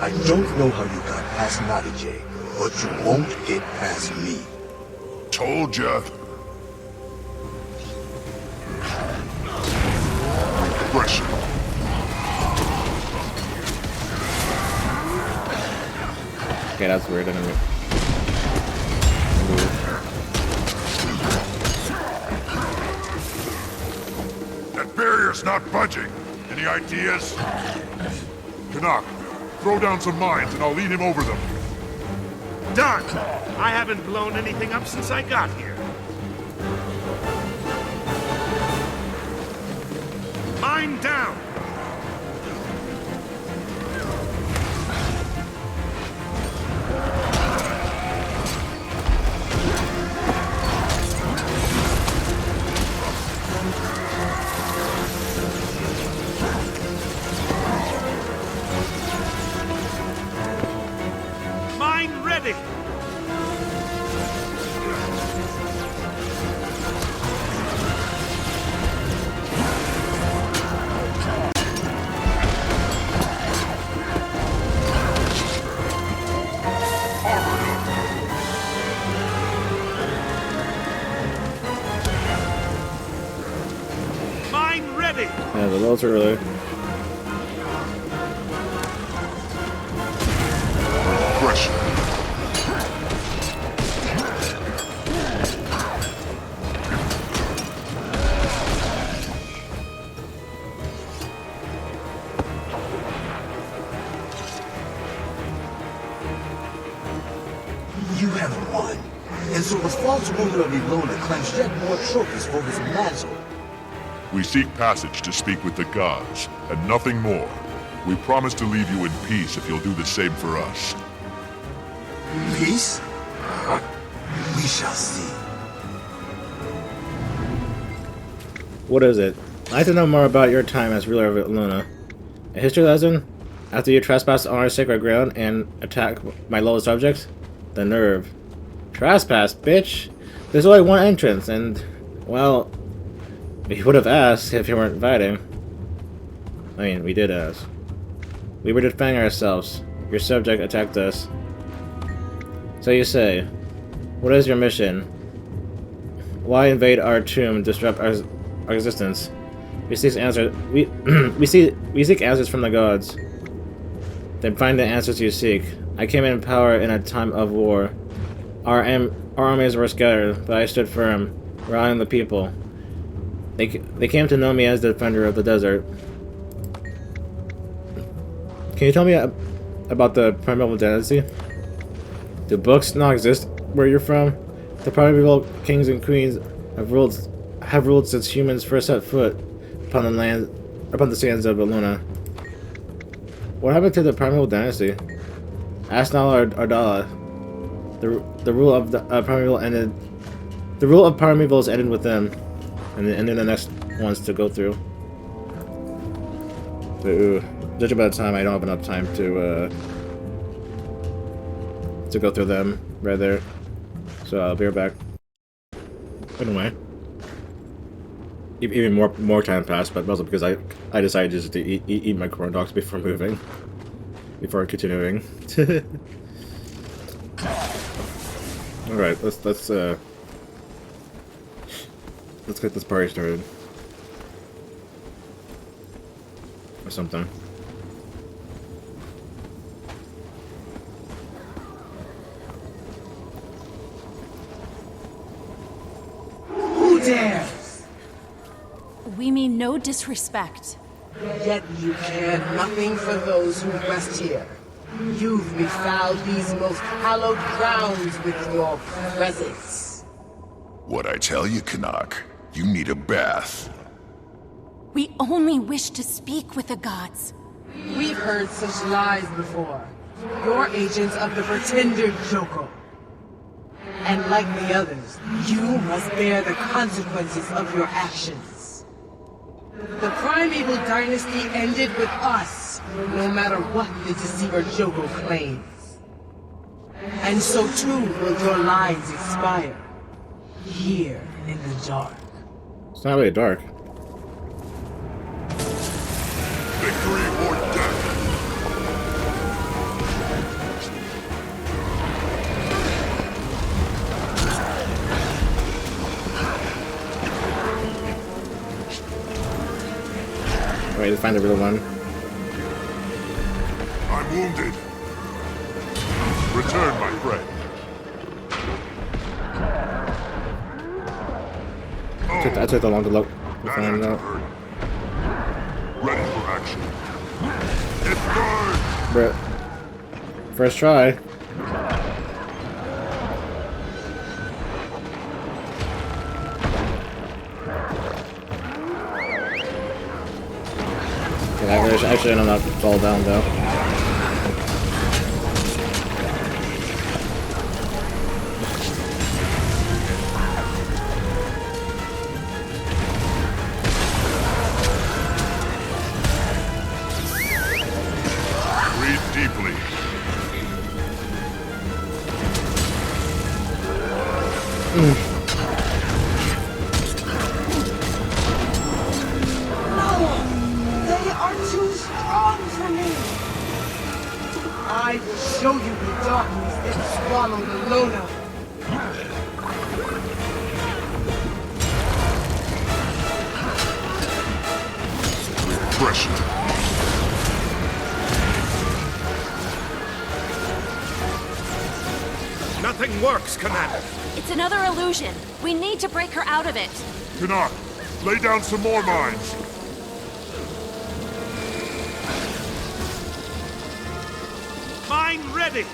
[SPEAKER 11] I don't know how you got past Nadije, but you won't get past me.
[SPEAKER 3] Told ya.
[SPEAKER 5] Pressure.
[SPEAKER 1] Okay, that's weird. I didn't move.
[SPEAKER 5] That barrier's not budging. Any ideas? Canuck, throw down some mines and I'll lead him over them.
[SPEAKER 2] Done! I haven't blown anything up since I got here. Mine down! Mine ready!
[SPEAKER 1] little too early.
[SPEAKER 5] Pressure.
[SPEAKER 11] You have won. And so the false ruler of Elona claims yet more trophies for his mantle.
[SPEAKER 5] We seek passage to speak with the gods, and nothing more. We promise to leave you in peace if you'll do the same for us.
[SPEAKER 11] Peace? We shall see.
[SPEAKER 1] What is it? I'd like to know more about your time as ruler of Eluna. A history lesson? After you trespass on our sacred ground and attack my lowest subjects? The nerve. Trespass, bitch! There's only one entrance, and, well, we would have asked if you weren't inviting. I mean, we did ask. We were defending ourselves. Your subject attacked us. So you say, what is your mission? Why invade our tomb, disrupt our existence? We seek answers. We seek answers from the gods. Then find the answers you seek. I came in power in a time of war. Our armies were scattered, but I stood firm, rallying the people. They came to know me as the defender of the desert. Can you tell me about the Primeval Dynasty? Do books not exist where you're from? The primeval kings and queens have ruled since humans first set foot upon the sands of Eluna. What happened to the Primeval Dynasty? Ask Nala or Ardala. The rule of the primeval ended. The rule of primevals ended with them, and then the next ones to go through. But, judging by the time, I don't have enough time to go through them right there. So I'll be right back. Anyway, even more time passed, but mostly because I decided just to eat my corn dogs before before continuing. All right, let's get this party started or something.
[SPEAKER 10] Who dares?
[SPEAKER 4] We mean no disrespect.
[SPEAKER 10] Yet you care nothing for those who rest here. You've befouled these most hallowed grounds with your presence.
[SPEAKER 3] What'd I tell you, Canuck? You need a bath.
[SPEAKER 4] We only wish to speak with the gods.
[SPEAKER 10] We've heard such lies before. You're agents of the pretender Joko. And like the others, you must bear the consequences of your actions. The Primeval Dynasty ended with us, no matter what the deceiver Joko claims. And so too will your lives expire, here in the dark.
[SPEAKER 1] It's not really dark.
[SPEAKER 5] Victory or death!
[SPEAKER 1] Alright, let's find the real one.
[SPEAKER 5] I'm wounded. Return, my friend.
[SPEAKER 1] I took the long to look to
[SPEAKER 5] That
[SPEAKER 1] find
[SPEAKER 5] had to
[SPEAKER 1] out.
[SPEAKER 5] hurt. Ready for action. It's burned!
[SPEAKER 1] But first try. Yeah, I should not fall down though.
[SPEAKER 5] Breathe deeply.
[SPEAKER 10] They are too strong for me! I will show you the darkness that swallowed Elona.
[SPEAKER 5] discretion.
[SPEAKER 2] Nothing works, Commander.
[SPEAKER 8] It's another illusion. We need to break her out of it.
[SPEAKER 5] Canuck, lay down some more mines.
[SPEAKER 2] Mine ready.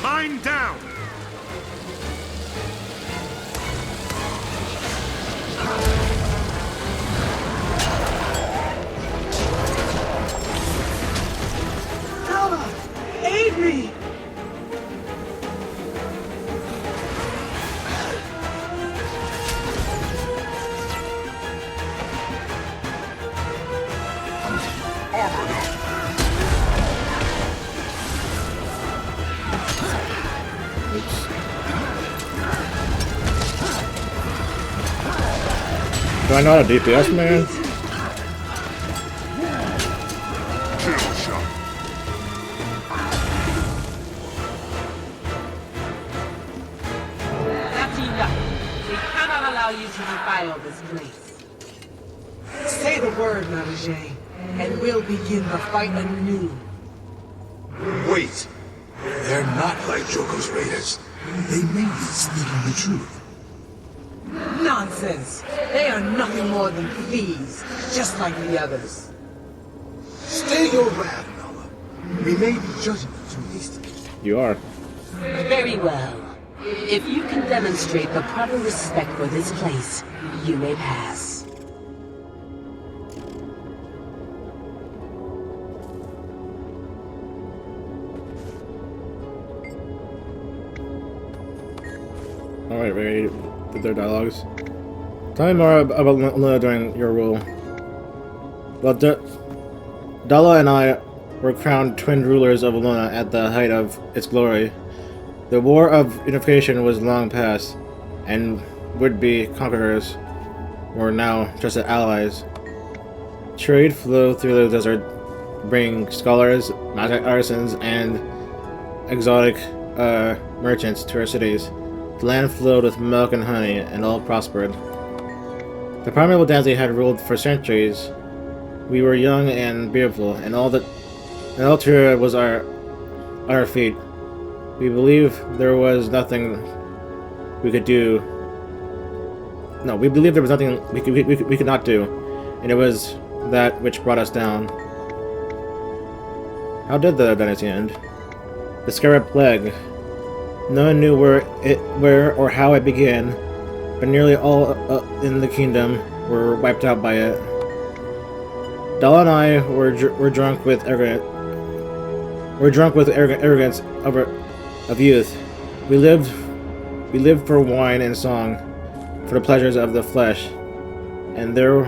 [SPEAKER 2] Mine down.
[SPEAKER 6] Alma! Aid me!
[SPEAKER 1] Do I know how to DPS, man?
[SPEAKER 5] Kill shot.
[SPEAKER 10] That's enough. We cannot allow you to defile this place.
[SPEAKER 6] Say the word, Nana, and we'll begin the fight anew.
[SPEAKER 11] Wait! They're not like Joko's raiders. They may be speaking the truth.
[SPEAKER 6] Nonsense! They are nothing more than thieves, just like the others.
[SPEAKER 11] Stay your ground, Nala. We may be judging them too hastily.
[SPEAKER 1] You are.
[SPEAKER 10] Very well. If you can demonstrate the proper respect for this place, you may pass.
[SPEAKER 1] Alright, ready for their dialogues. Tell me more about Luna during your rule. Well, Dala and I were crowned twin rulers of Luna at the height of its glory. The War of Unification was long past, and would-be conquerors were now trusted allies. Trade flowed through the desert, bringing scholars, magic artisans, and exotic merchants to our cities. The land flowed with milk and honey, and all prospered. The primeval dynasty had ruled for centuries. We were young and beautiful, and Altura was our feet. We believed there was nothing we could do. No, we believed there was nothing we could not do, and it was that which brought us down. How did the dynasty end? The Scarab Plague. No one knew where or how it began, but nearly all in the kingdom were wiped out by it. Dala and I were drunk with arrogance of youth. We lived for wine and song, for the pleasures of the flesh, and there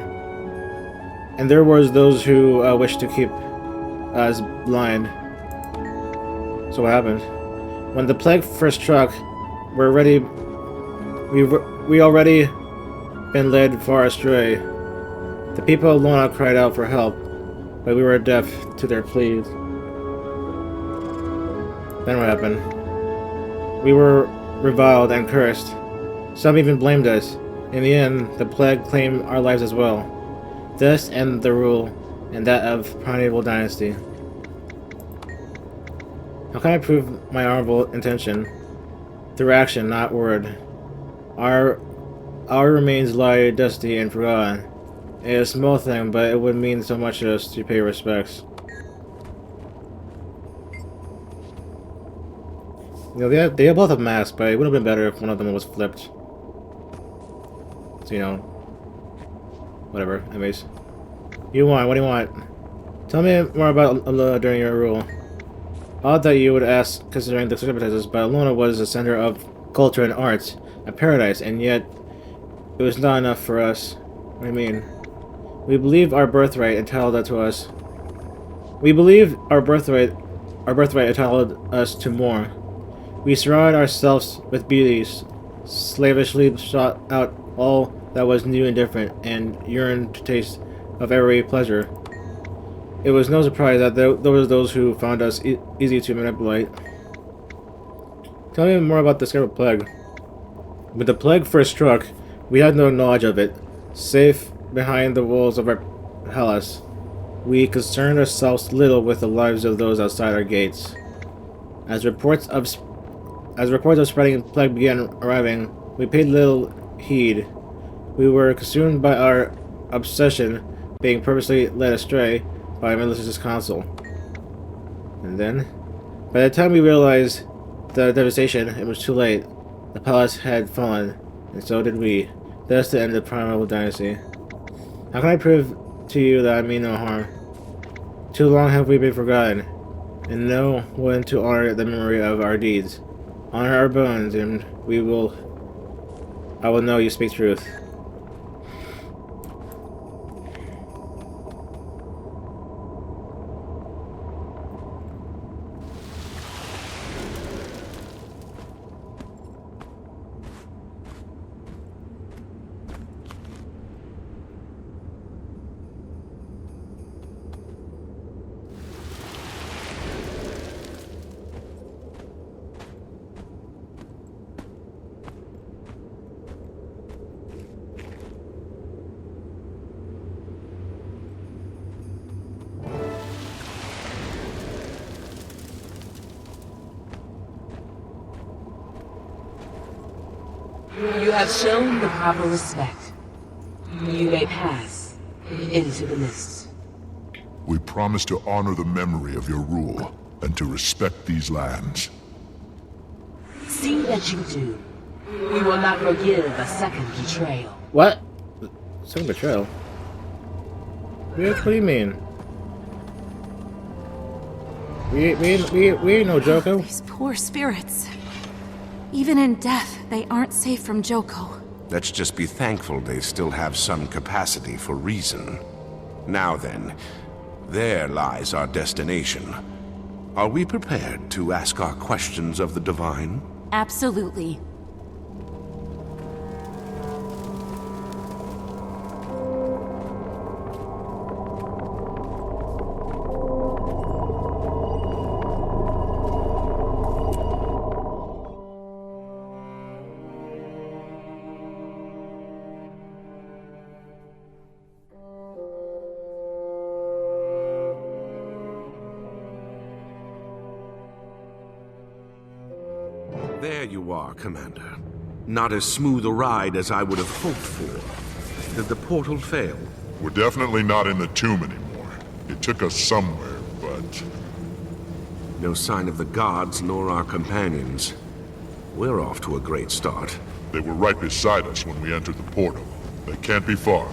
[SPEAKER 1] was those who wished to keep us blind. So what happened? When the plague first struck, we already been led far astray. The people of Luna cried out for help, but we were deaf to their pleas. Then what happened? We were reviled and cursed. Some even blamed us. In the end, the plague claimed our lives as well. This and the rule, and that of Primeval Dynasty. How can I prove my honorable intention? Through action, not word. Our remains lie dusty and forgotten. It is a small thing, but it would mean so much to us to pay respects. You know, they both have masks, but it would have been better if one of them was flipped. So, you know, whatever. Anyways, what do you want? Tell me more about Aluna during your rule. Odd that you would ask, considering the circumstances, but Aluna was the center of culture and arts, a paradise, and yet it was not enough for us. What do you mean? We believe our birthright entitled that to us. We believe our birthright entitled us to more. We surrounded ourselves with beauties, slavishly sought out all that was new and different, and yearned to taste of every pleasure. It was no surprise that there was those who found us easy to manipulate. Tell me more about the Scarlet Plague. When the plague first struck, we had no knowledge of it. Safe behind the walls of our palace, we concerned ourselves little with the lives of those outside our gates. As reports of spreading plague began arriving, we paid little heed. We were consumed by our obsession, being purposely led astray by malicious counsel. And then, by the time we realized the devastation, it was too late. The palace had fallen, and so did we. That's the end of the Primal Dynasty. How can I prove to you that I mean no harm? Too long have we been forgotten, and know when to honor the memory of our deeds. Honor our bones, and I will know you speak truth.
[SPEAKER 10] You have shown the proper respect. You may pass into the mist.
[SPEAKER 5] We promise to honor the memory of your rule and to respect these lands.
[SPEAKER 10] See that you do. We will not forgive a second betrayal.
[SPEAKER 1] What? Second betrayal? What do you mean? We ain't no Joko.
[SPEAKER 4] These poor spirits. Even in death, they aren't safe from Joko.
[SPEAKER 2] Let's just be thankful they still have some capacity for reason. Now then, there lies our destination. Are we prepared to ask our questions of the Divine?
[SPEAKER 4] Absolutely.
[SPEAKER 2] There you are, Commander. Not as smooth a ride as I would have hoped for. Did the portal fail?
[SPEAKER 5] We're definitely not in the tomb anymore. It took us somewhere, but...
[SPEAKER 2] No sign of the gods nor our companions. We're off to a great start.
[SPEAKER 5] They were right beside us when we entered the portal. They can't be far.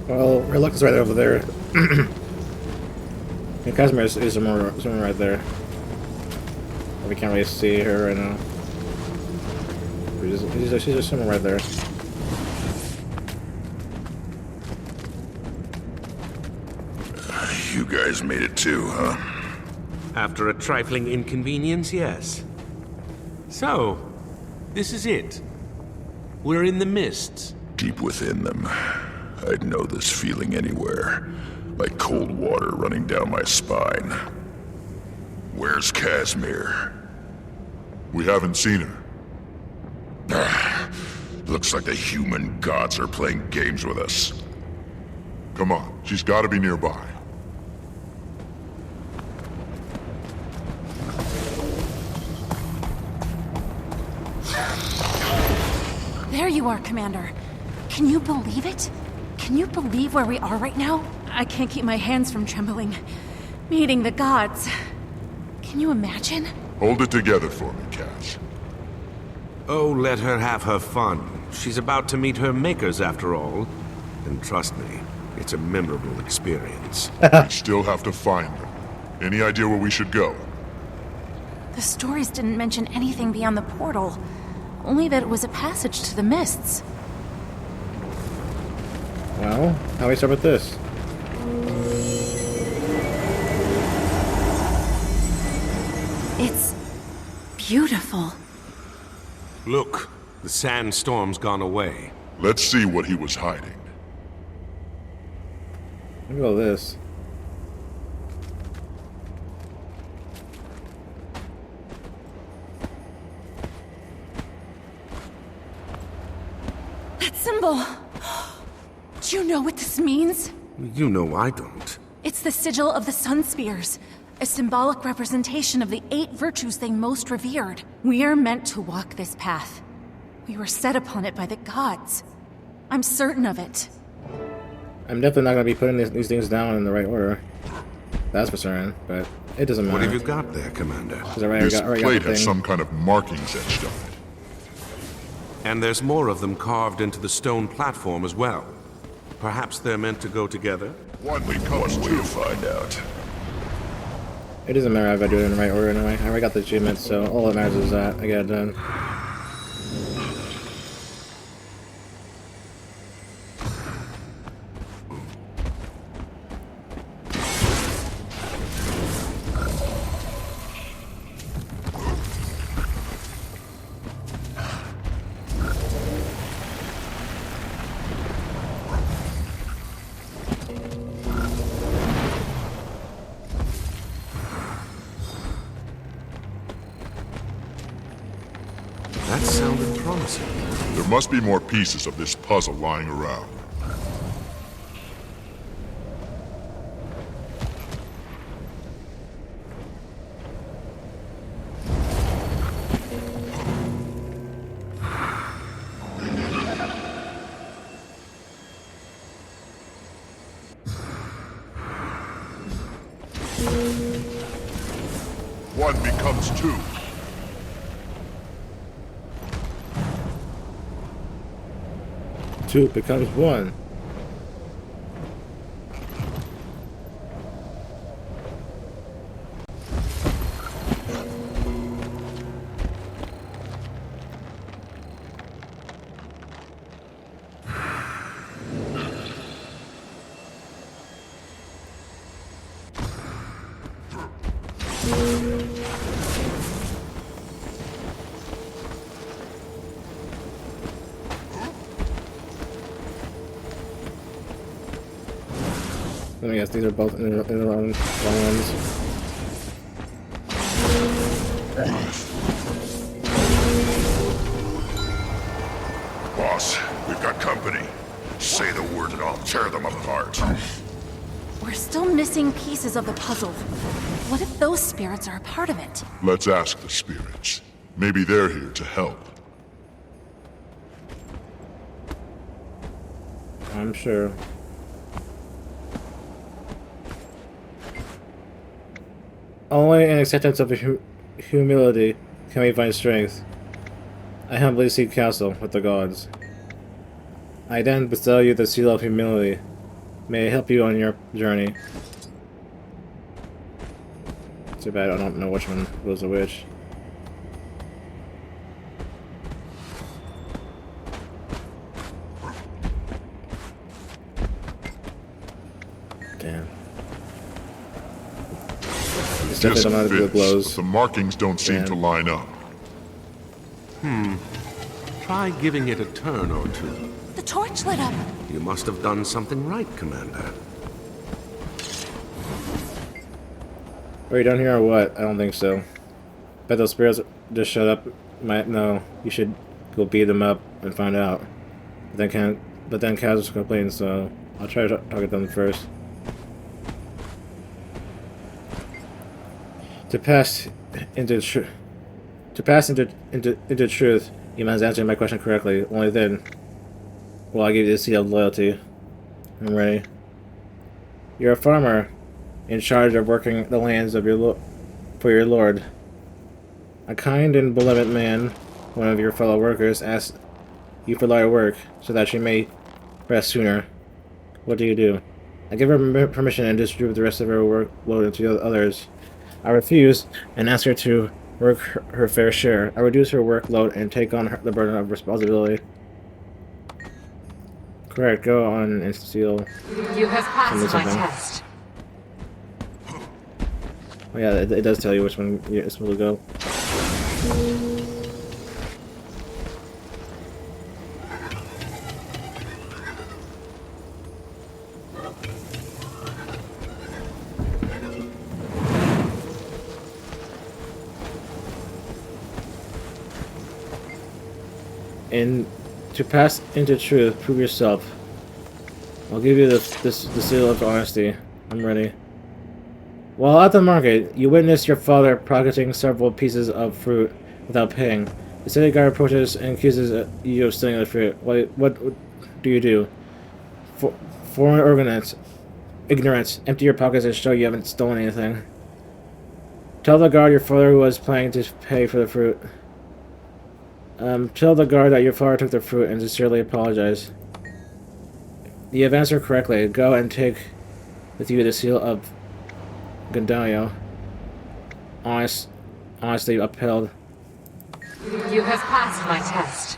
[SPEAKER 1] Well, Reluctant's right over there. And Casimir is somewhere right there. We can't really see her right now. She's just somewhere right there.
[SPEAKER 3] You guys made it too, huh?
[SPEAKER 2] After a trifling inconvenience, yes. So, this is it. We're in the mists.
[SPEAKER 3] Deep within them. I'd know this feeling anywhere. Like cold water running down my spine. Where's Casimir?
[SPEAKER 5] We haven't seen
[SPEAKER 3] her. Looks like the human gods are playing games with us.
[SPEAKER 5] Come on, she's gotta be nearby.
[SPEAKER 4] There you are, Commander. Can you believe it? Can you believe where we are right now? I can't keep my hands from trembling. Meeting the gods. Can you imagine?
[SPEAKER 5] Hold it together for me, Cass.
[SPEAKER 2] Oh, let her have her fun. She's about to meet her makers after all. And trust me, it's a memorable experience.
[SPEAKER 5] We still have to find her. Any idea where we should go?
[SPEAKER 4] The stories didn't mention anything beyond the portal. Only that it was a passage to the mists.
[SPEAKER 1] Well, how do we start with this?
[SPEAKER 4] It's beautiful.
[SPEAKER 2] Look, the sandstorm's gone away.
[SPEAKER 5] Let's see what he was hiding.
[SPEAKER 1] Look at all this.
[SPEAKER 4] That symbol! Do you know what this means?
[SPEAKER 2] You know I don't.
[SPEAKER 4] It's the sigil of the Sun Spears, a symbolic representation of the 8 virtues they most revered. We are meant to walk this path. We were set upon it by the gods. I'm certain of it.
[SPEAKER 1] I'm definitely not going to be putting these things down in the right order. That's for certain, but it doesn't matter.
[SPEAKER 2] What have you got there, Commander?
[SPEAKER 5] This plate has some kind of markings etched on it.
[SPEAKER 2] And there's more of them carved into the stone platform as well. Perhaps they're meant to go together?
[SPEAKER 3] One way to find out.
[SPEAKER 1] It doesn't matter if I do it in the right order anyway. I already got the achievement, so all that matters is that I get it done.
[SPEAKER 2] That sounded promising.
[SPEAKER 5] There must be more pieces of this puzzle lying around. One becomes two.
[SPEAKER 1] Two becomes one. Let me guess, these are both in the wrong ones.
[SPEAKER 3] Boss, we've got company. Say the word and I'll tear them apart.
[SPEAKER 4] We're still missing pieces of the puzzle. What if those spirits are a part of it?
[SPEAKER 5] Let's ask the spirits. Maybe they're here to help.
[SPEAKER 1] I'm sure. Only in acceptance of humility can we find strength. I humbly seek counsel with the gods. I then bestow you the seal of humility. May it help you on your journey. Too bad I don't know which one was to which. Damn.
[SPEAKER 5] This
[SPEAKER 1] Definitely don't know how to do the
[SPEAKER 5] fits,
[SPEAKER 1] blows.
[SPEAKER 5] but the markings don't seem to line up.
[SPEAKER 2] Try giving it a turn or two.
[SPEAKER 4] The torch lit up.
[SPEAKER 2] You must have done something right, Commander.
[SPEAKER 1] Are you done here or what? I don't think so. Bet those spirits just shut up. No, you should go beat them up and find out. But then Kaz was complaining, so I'll try to talk to them first. To pass into truth, you must answer my question correctly. Only then will I give you the seal of loyalty. I'm ready. You're a farmer in charge of working the lands of for your lord. A kind and benevolent man, one of your fellow workers, asks you for lighter work so that she may rest sooner. What do? I give her permission and distribute the rest of her workload into the others. I refuse and ask her to work her fair share. I reduce her workload and take on the burden of responsibility. Correct, go on and steal.
[SPEAKER 10] You have passed my test.
[SPEAKER 1] Oh yeah, it does tell you which one you're supposed to go. And to pass into truth, prove yourself. I'll give you the seal of honesty. I'm ready. While at the market, you witnessed your father pocketing several pieces of fruit without paying. The city guard approaches and accuses you of stealing the fruit. What do you do? Foreign ignorance. Empty your pockets and show you haven't stolen anything. Tell the guard your father was planning to pay for the fruit. Tell the guard that your father took the fruit and sincerely apologize. You have answered correctly. Go and take with you the seal of Gandayo. Honestly upheld.
[SPEAKER 10] You have passed my test.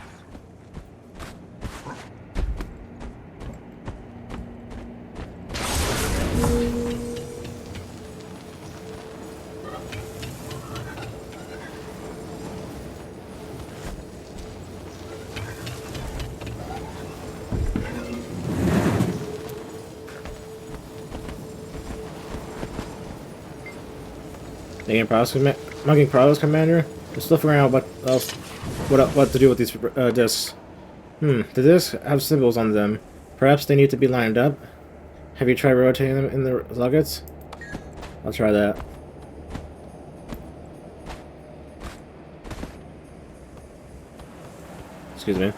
[SPEAKER 1] Mugging Prados, Commander? Just still figuring out what to do with these discs. The discs have symbols on them. Perhaps they need to be lined up? Have you tried rotating them in the luggets? I'll try that. Excuse me.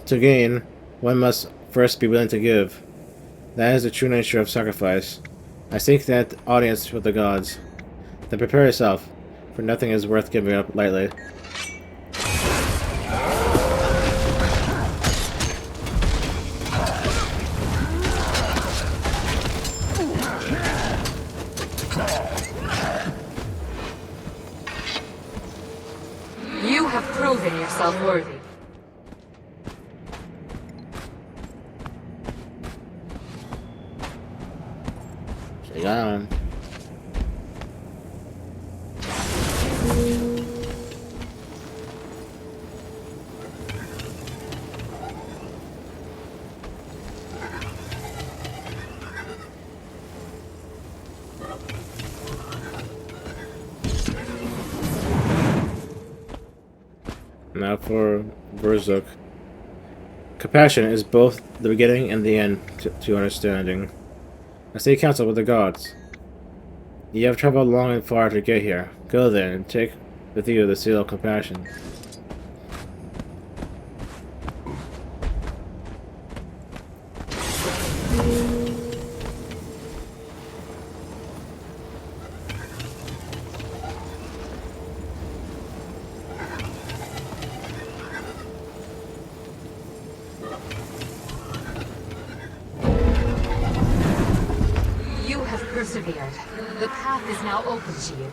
[SPEAKER 1] To gain, one must first be willing to give. That is the true nature of sacrifice. I seek that audience with the gods. Then prepare yourself, for nothing is worth giving up lightly.
[SPEAKER 10] You have proven yourself worthy.
[SPEAKER 1] Llegaron. Now for Burzuk. Compassion is both the beginning and the end to understanding. I stay counsel with the gods. You have traveled long and far to get here. Go then and take with you the seal of compassion.
[SPEAKER 10] Persevered. The path is now open to you.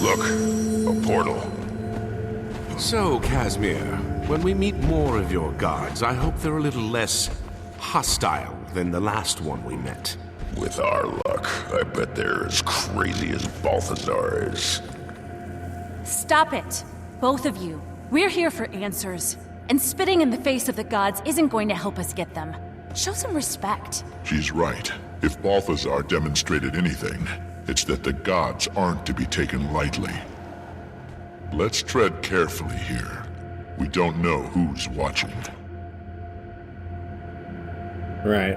[SPEAKER 3] Look, a portal.
[SPEAKER 2] So, Casimir, when we meet more of your gods, I hope they're a little less hostile than the last one we met.
[SPEAKER 3] With our luck, I bet they're as crazy as Balthazar is.
[SPEAKER 4] Stop it, both of you. We're here for answers. And spitting in the face of the gods isn't going to help us get them. Show some respect.
[SPEAKER 5] She's right. If Balthazar demonstrated anything, it's that the gods aren't to be taken lightly. Let's tread carefully here. We don't know who's watching.
[SPEAKER 1] Right.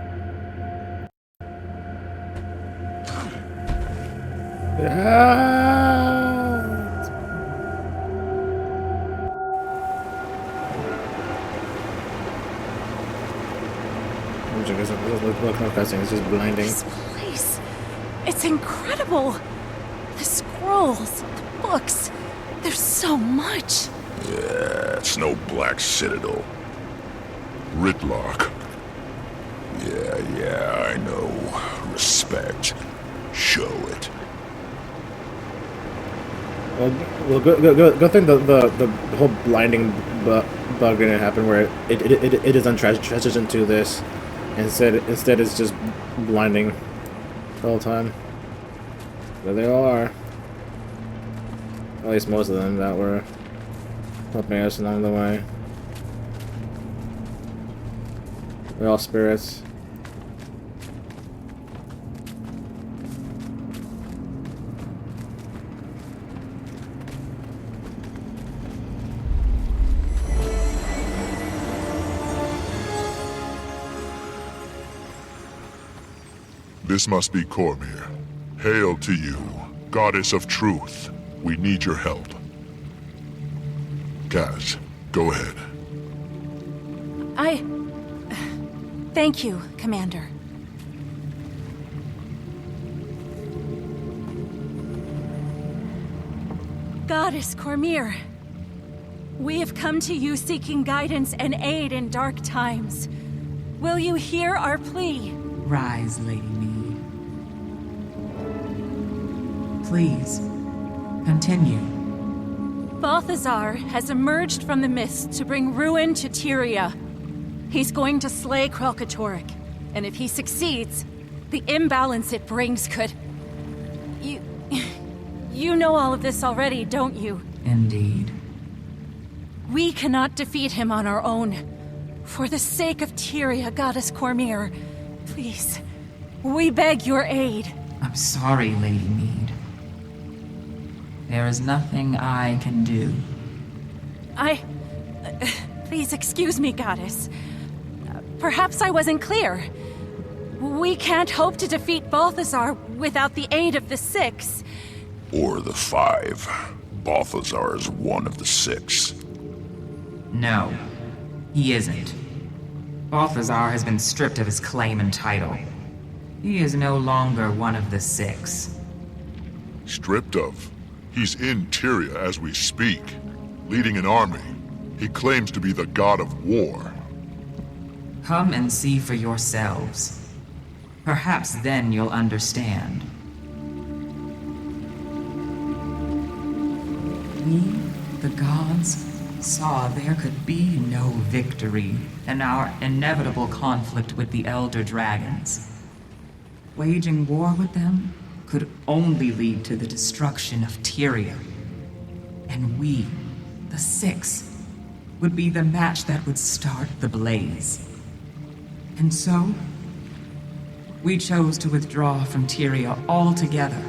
[SPEAKER 1] It's just blinding.
[SPEAKER 4] This place, it's incredible. The scrolls, the books, there's so much.
[SPEAKER 3] Yeah, it's no Black Citadel.
[SPEAKER 5] Ritlock.
[SPEAKER 3] Yeah, I know. Respect. Show it.
[SPEAKER 1] Well, go think the whole blinding bug didn't happen where it is transitioned to this. Instead it's just blinding the whole time. There they all are. At least most of them that were helping us along the way. They're all spirits.
[SPEAKER 5] This must be Cormyr. Hail to you, goddess of truth. We need your help. Kaz, go ahead.
[SPEAKER 4] Thank you, Commander. Goddess Cormyr, we have come to you seeking guidance and aid in dark times. Will you hear our plea?
[SPEAKER 12] Rise, Lady Mead. Please, continue.
[SPEAKER 4] Balthazar has emerged from the mist to bring ruin to Tyria. He's going to slay Kralkatorrik, and if he succeeds, the imbalance it brings could... You know all of this already, don't you?
[SPEAKER 12] Indeed.
[SPEAKER 4] We cannot defeat him on our own. For the sake of Tyria, Goddess Cormyr, please, we beg your aid.
[SPEAKER 12] I'm sorry, Lady Mead. There is nothing I can do.
[SPEAKER 4] Please excuse me, Goddess. Perhaps I wasn't clear. We can't hope to defeat Balthazar without the aid of the Six.
[SPEAKER 3] Or the Five. Balthazar is one of the Six.
[SPEAKER 12] No, he isn't. Balthazar has been stripped of his claim and title. He is no longer one of the Six.
[SPEAKER 5] Stripped of? He's in Tyria as we speak, leading an army. He claims to be the god of war.
[SPEAKER 12] Come and see for yourselves. Perhaps then you'll understand. We, the gods, saw there could be no victory in our inevitable conflict with the Elder Dragons. Waging war with them could only lead to the destruction of Tyria. And we, the Six, would be the match that would start the blaze. And so, we chose to withdraw from Tyria altogether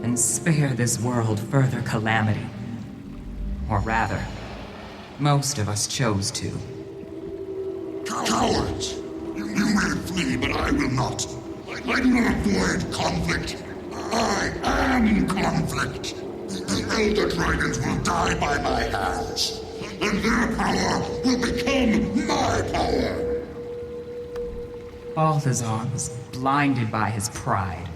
[SPEAKER 12] and spare this world further calamity. Or rather, most of us chose to.
[SPEAKER 3] Cowards! You may flee, but I will not. I do not avoid conflict. I am conflict. The Elder Dragons will die by my hands, and their power will become my power.
[SPEAKER 12] Balthazar was blinded by his pride.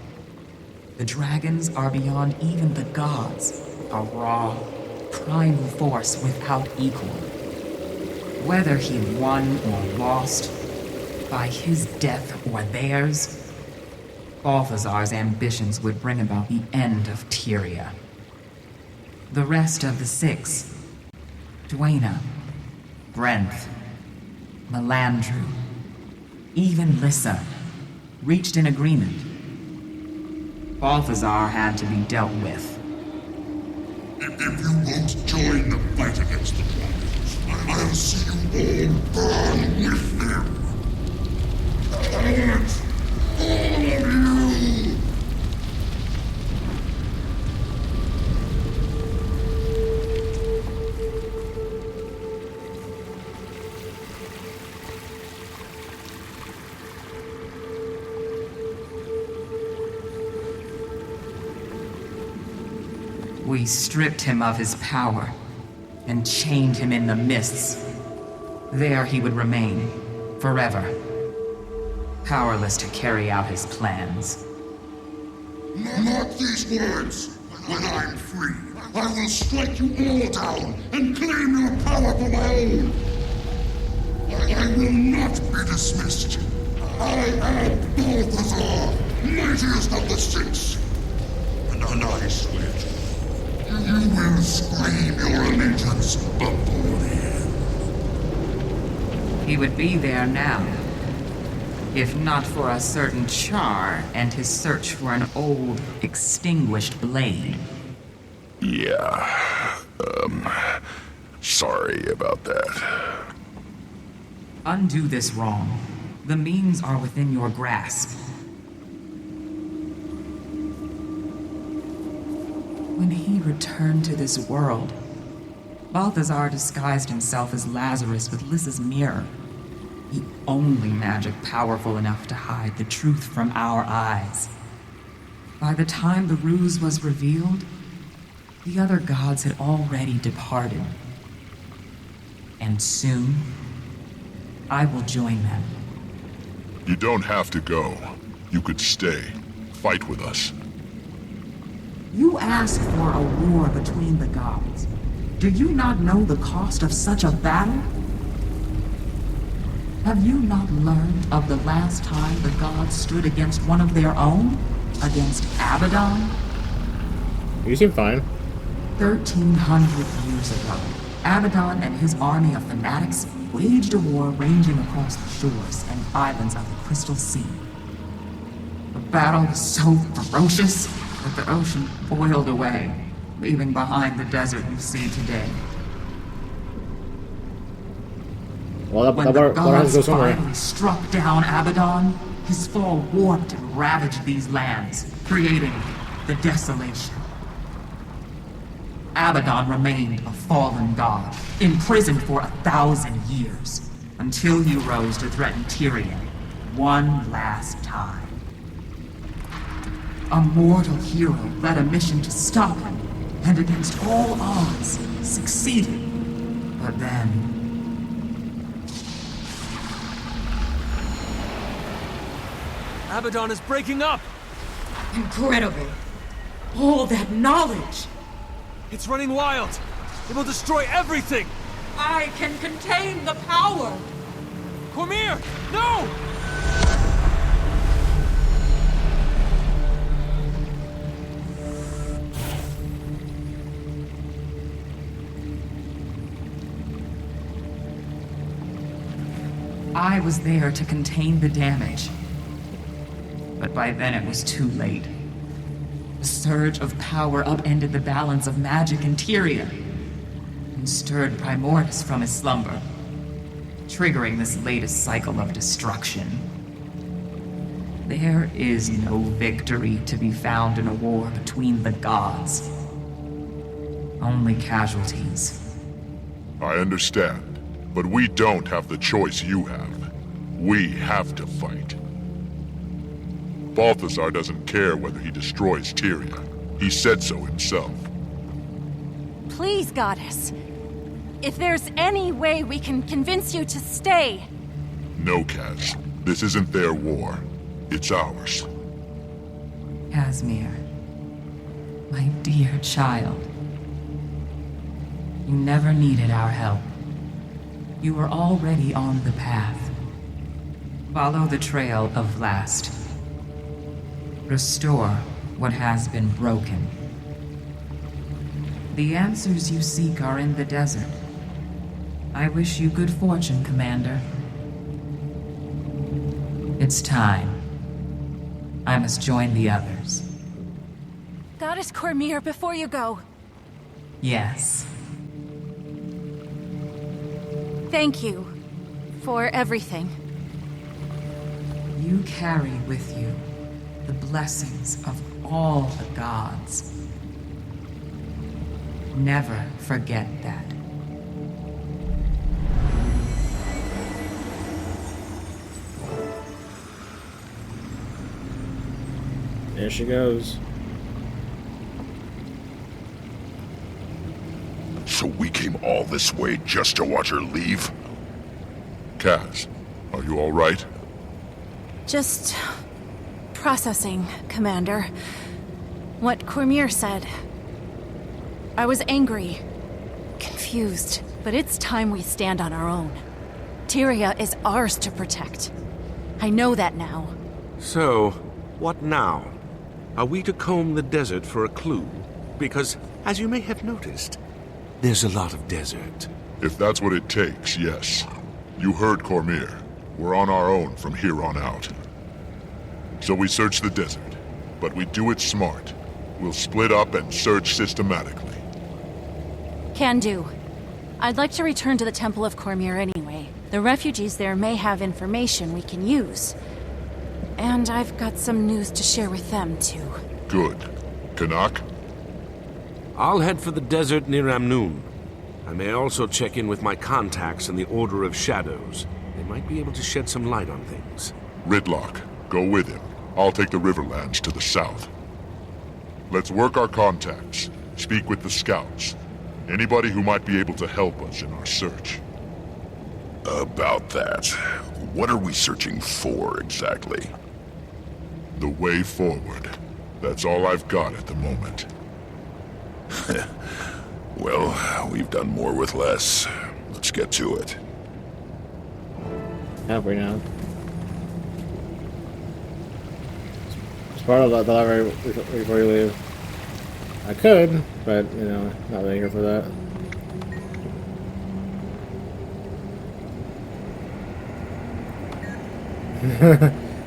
[SPEAKER 12] The dragons are beyond even the gods, a raw, primal force without equal. Whether he won or lost, by his death or theirs, Balthazar's ambitions would bring about the end of Tyria. The rest of the Six, Dwayna, Brenth, Melandru, even Lissa, reached an agreement. Balthazar had to be dealt with.
[SPEAKER 3] If you won't join the fight against the dragons, I'll see you all burn with them. Cowards! All of you!
[SPEAKER 12] We stripped him of his power and chained him in the mists. There he would remain, forever, powerless to carry out his plans.
[SPEAKER 3] Mark these words. When I'm free, I will strike you all down and claim your power for my own. I will not be dismissed. I am Balthazar, mightiest of the Six. And I swear to you, you will scream your allegiance before the end.
[SPEAKER 12] He would be there now, if not for a certain Char and his search for an old, extinguished blade.
[SPEAKER 3] Yeah, sorry about that.
[SPEAKER 12] Undo this wrong. The means are within your grasp. When he returned to this world, Balthazar disguised himself as Lazarus with Lissa's mirror. the only magic powerful enough to hide the truth from our eyes. By the time the ruse was revealed, the other gods had already departed. And soon, I will join them.
[SPEAKER 5] You don't have to go. You could stay. Fight with us.
[SPEAKER 12] You asked for a war between the gods. Do you not know the cost of such a battle? Have you not learned of the last time the gods stood against one of their own? Against Abaddon?
[SPEAKER 1] You seem fine.
[SPEAKER 12] 1,300 years ago, Abaddon and his army of fanatics waged a war ranging across the shores and islands of the Crystal Sea. The battle was so ferocious that the ocean boiled away, leaving behind the desert you see today.
[SPEAKER 1] Well,
[SPEAKER 12] When the gods finally struck down Abaddon, his fall warped and ravaged these lands, creating the desolation. Abaddon remained a fallen god, imprisoned for 1,000 years, until you rose to threaten Tyrion one last time. A mortal hero led a mission to stop him, and against all odds, succeeded. But then...
[SPEAKER 13] Abaddon is breaking up!
[SPEAKER 12] Incredible! All that knowledge!
[SPEAKER 13] It's running wild! It will destroy everything!
[SPEAKER 12] I can contain the power!
[SPEAKER 13] Cormyr! No!
[SPEAKER 12] I was there to contain the damage. But by then it was too late. The surge of power upended the balance of magic in Tyria, and stirred Primordus from his slumber, triggering this latest cycle of destruction. There is no victory to be found in a war between the gods. Only casualties.
[SPEAKER 5] I understand, but we don't have the choice you have. We have to fight. Balthazar doesn't care whether he destroys Tyria. He said so himself.
[SPEAKER 4] Please, Goddess. If there's any way we can convince you to stay...
[SPEAKER 5] No, Kaz. This isn't their war. It's ours.
[SPEAKER 12] Casimir, my dear child. You never needed our help. You were already on the path. Follow the trail of Vlast. Restore what has been broken. The answers you seek are in the desert. I wish you good fortune, Commander. It's time. I must join the others.
[SPEAKER 4] Goddess Cormyr, before you go.
[SPEAKER 12] Yes.
[SPEAKER 4] Thank you for everything.
[SPEAKER 12] You carry with you the blessings of all the gods. Never forget that.
[SPEAKER 1] There she goes.
[SPEAKER 3] So we came all this way just to watch her leave?
[SPEAKER 5] Kaz, are you all right?
[SPEAKER 4] Just... processing, Commander. What Cormyr said. I was angry, confused, but it's time we stand on our own. Tyria is ours to protect. I know that now.
[SPEAKER 2] So, what now? Are we to comb the desert for a clue? Because, as you may have noticed, there's a lot of desert.
[SPEAKER 5] If that's what it takes, yes. You heard Cormyr. We're on our own from here on out. So we search the desert, but we do it smart. We'll split up and search systematically.
[SPEAKER 4] Can do. I'd like to return to the Temple of Cormyr anyway. The refugees there may have information we can use. And I've got some news to share with them, too.
[SPEAKER 5] Good. Canuck?
[SPEAKER 2] I'll head for the desert near Amnoon. I may also check in with my contacts in the Order of Shadows. They might be able to shed some light on things.
[SPEAKER 5] Ridlock, go with him. I'll take the Riverlands to the south. Let's work our contacts. Speak with the scouts. Anybody who might be able to help us in our search.
[SPEAKER 3] About that, what are we searching for exactly?
[SPEAKER 5] The way forward. That's all I've got at the moment.
[SPEAKER 3] Well, we've done more with less. Let's get to it.
[SPEAKER 1] Have we now? It's part of the library before you leave. I could, but, you know, not really here for that.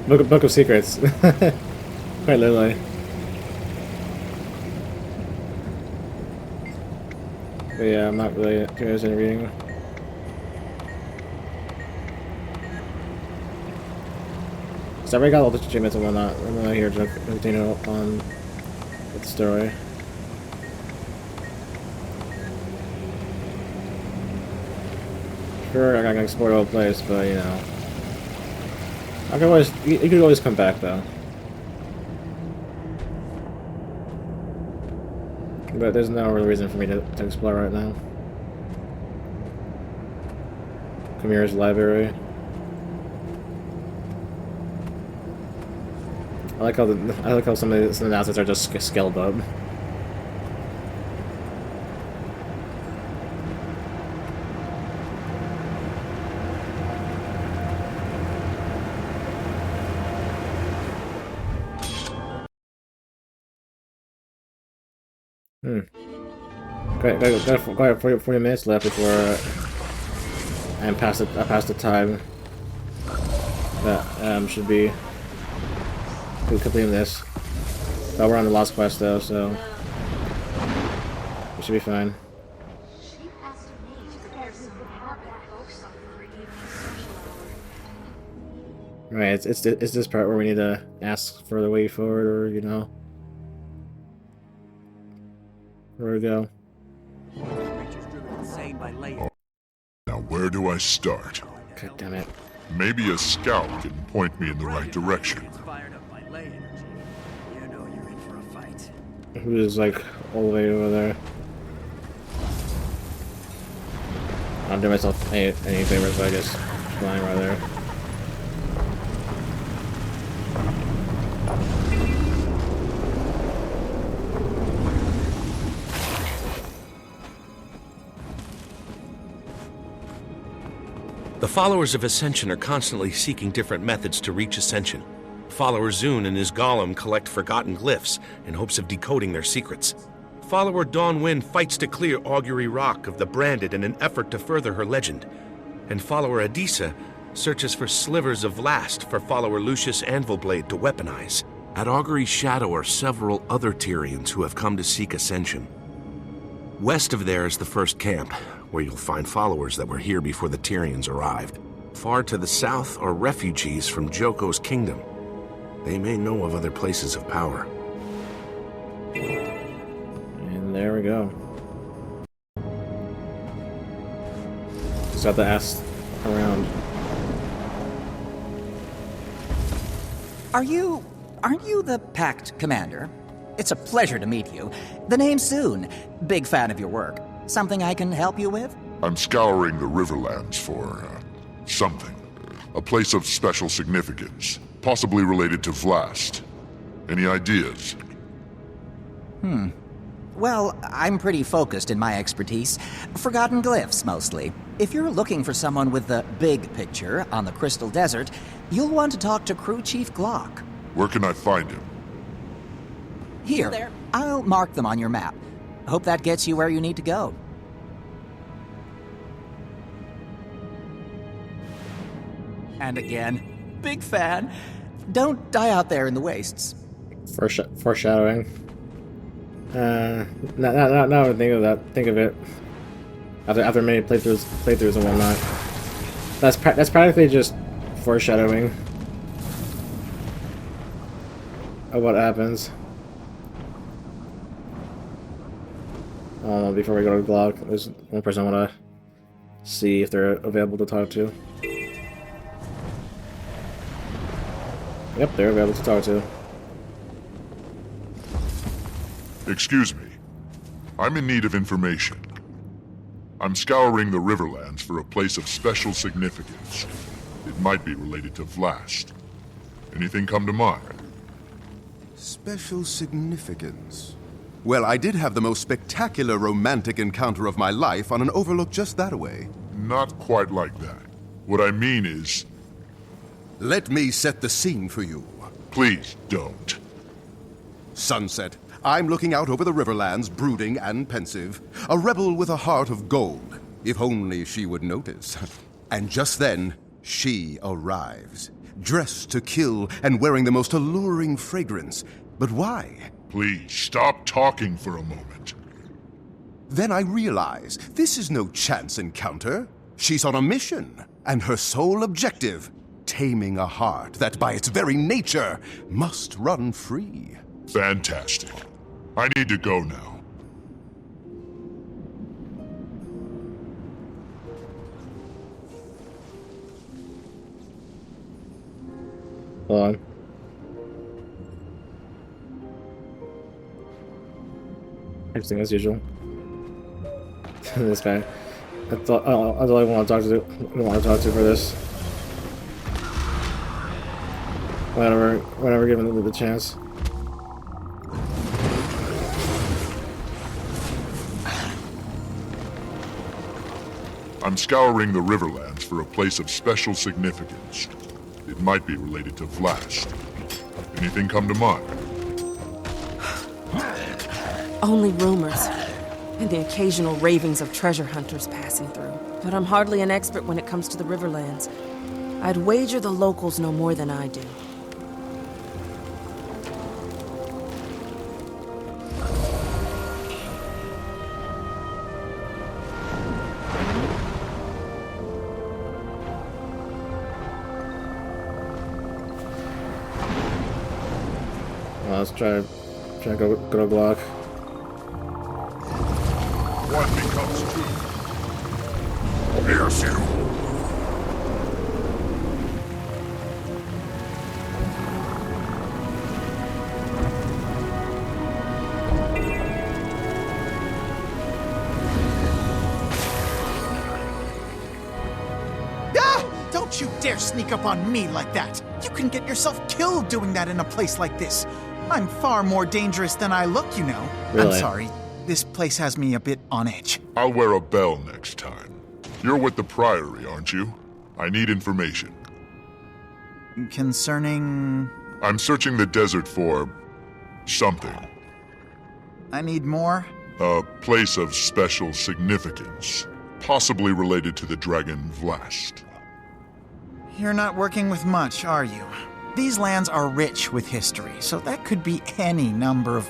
[SPEAKER 1] Book of Secrets. Quite literally. But yeah, I'm not really doing any reading. So I already got all the achievements and whatnot. I'm not here to continue on with the story. Sure, I'm gonna explore the whole place, but you know, I can always you can always come back though. But there's no real reason for me to explore right now. Chimera's library. I like how some of the announcements are just scaled up. Got 40 minutes left before I'm past the time that should be completing this. But we're on the last quest though, so we should be fine. Right, it's this part where we need to ask for the way forward, or you know, where to go.
[SPEAKER 5] Now where do I start?
[SPEAKER 1] God damn it.
[SPEAKER 5] Maybe a scout can point me in the right direction.
[SPEAKER 1] Who's like all the way over there? I don't do myself any favors by just flying right there.
[SPEAKER 2] The followers of Ascension are constantly seeking different methods to reach Ascension. Follower Zune and his golem collect forgotten glyphs in hopes of decoding their secrets. Follower Dawn Wind fights to clear Augury Rock of the Branded in an effort to further her legend. And follower Adisa searches for slivers of Last for follower Lucius Anvilblade to weaponize. At Augury's Shadow are several other Tyrians who have come to seek Ascension. West of there is the first camp, where you'll find followers that were here before the Tyrians arrived. Far to the south are refugees from Joko's kingdom. They may know of other places of power.
[SPEAKER 1] And there we go. Just got to ask around.
[SPEAKER 14] Aren't you the Pact Commander? It's a pleasure to meet you. The name's Zune. Big fan of your work. Something I can help you with?
[SPEAKER 5] I'm scouring the Riverlands for something. A place of special significance, possibly related to Vlast. Any ideas?
[SPEAKER 14] Well, I'm pretty focused in my expertise. Forgotten glyphs, mostly. If you're looking for someone with the big picture on the Crystal Desert, you'll want to talk to Crew Chief Glock.
[SPEAKER 5] Where can I find him?
[SPEAKER 14] Here, I'll mark them on your map. Hope that gets you where you need to go. And again, big fan. Don't die out there in the wastes.
[SPEAKER 1] Foreshadowing. Now think of that. Think of it. After many playthroughs and whatnot, that's practically just foreshadowing of what happens. Before we go to Glock, there's one person I want to see if they're available to talk to. Yep, they're available to talk to.
[SPEAKER 5] Excuse me. I'm in need of information. I'm scouring the Riverlands for a place of special significance. It might be related to Vlast. Anything come to mind?
[SPEAKER 15] Special significance? Well, I did have the most spectacular romantic encounter of my life on an overlook just that way.
[SPEAKER 5] Not quite like that. What I mean is...
[SPEAKER 15] Let me set the scene for you.
[SPEAKER 5] Please don't.
[SPEAKER 15] Sunset. I'm looking out over the Riverlands, brooding and pensive. A rebel with a heart of gold. If only she would notice. And just then, she arrives. Dressed to kill and wearing the most alluring fragrance. But why?
[SPEAKER 5] Please, stop talking for a moment.
[SPEAKER 15] Then I realize this is no chance encounter. She's on a mission, and her sole objective, taming a heart that by its very nature must run free.
[SPEAKER 5] Fantastic. I need to go now.
[SPEAKER 1] Hold on. Everything as usual. This guy. That's all I want to talk to for this. Whenever given the chance.
[SPEAKER 5] I'm scouring the Riverlands for a place of special significance. It might be related to Vlast. Anything come to mind?
[SPEAKER 16] Only rumors, and the occasional ravings of treasure hunters passing through. But I'm hardly an expert when it comes to the Riverlands. I'd wager the locals know more than I do.
[SPEAKER 1] Well, let's try to go Glock.
[SPEAKER 5] One becomes two. Here's you.
[SPEAKER 17] Ah! Don't you dare sneak up on me like that! You can get yourself killed doing that in a place like this. I'm far more dangerous than I look, you know.
[SPEAKER 1] Really?
[SPEAKER 17] I'm sorry. This place has me a bit on edge.
[SPEAKER 5] I'll wear a bell next time. You're with the Priory, aren't you? I need information.
[SPEAKER 17] Concerning...
[SPEAKER 5] I'm searching the desert for... something.
[SPEAKER 17] I need more?
[SPEAKER 5] A place of special significance. Possibly related to the dragon Vlast.
[SPEAKER 17] You're not working with much, are you? These lands are rich with history, so that could be any number of...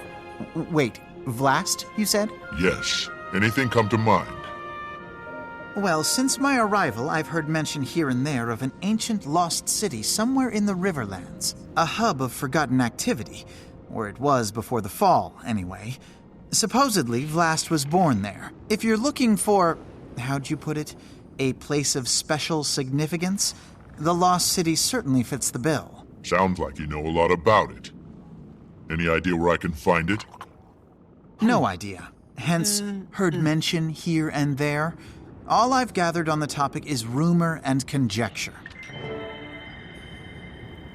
[SPEAKER 17] Wait, Vlast, you said?
[SPEAKER 5] Yes. Anything come to mind?
[SPEAKER 17] Well, since my arrival, I've heard mention here and there of an ancient lost city somewhere in the Riverlands. A hub of forgotten activity, or it was before the fall, anyway. Supposedly, Vlast was born there. If you're looking for... how'd you put it? A place of special significance? The lost city certainly fits the bill.
[SPEAKER 5] Sounds like you know a lot about it. Any idea where I can find it?
[SPEAKER 17] No idea. Hence, heard mention here and there. All I've gathered on the topic is rumor and conjecture.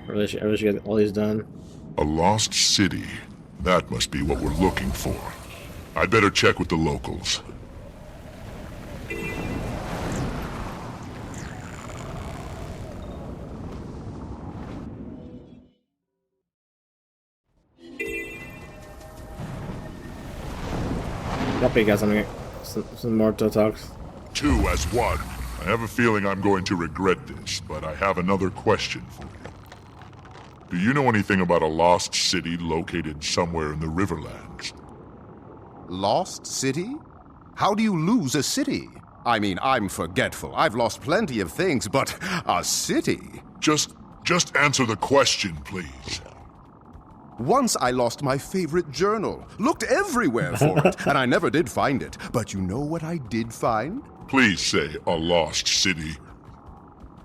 [SPEAKER 1] I really should get all these done.
[SPEAKER 5] A lost city. That must be what we're looking for. I'd better check with the locals.
[SPEAKER 1] Yep, you got some more to talk.
[SPEAKER 5] 2 as 1. I have a feeling I'm going to regret this, but I have another question for you. Do you know anything about a lost city located somewhere in the Riverlands?
[SPEAKER 15] Lost city? How do you lose a city? I mean, I'm forgetful. I've lost plenty of things, but a city?
[SPEAKER 5] Just answer the question, please.
[SPEAKER 15] Once I lost my favorite journal. Looked everywhere for it, and I never did find it. But you know what I did find?
[SPEAKER 5] Please say a lost city.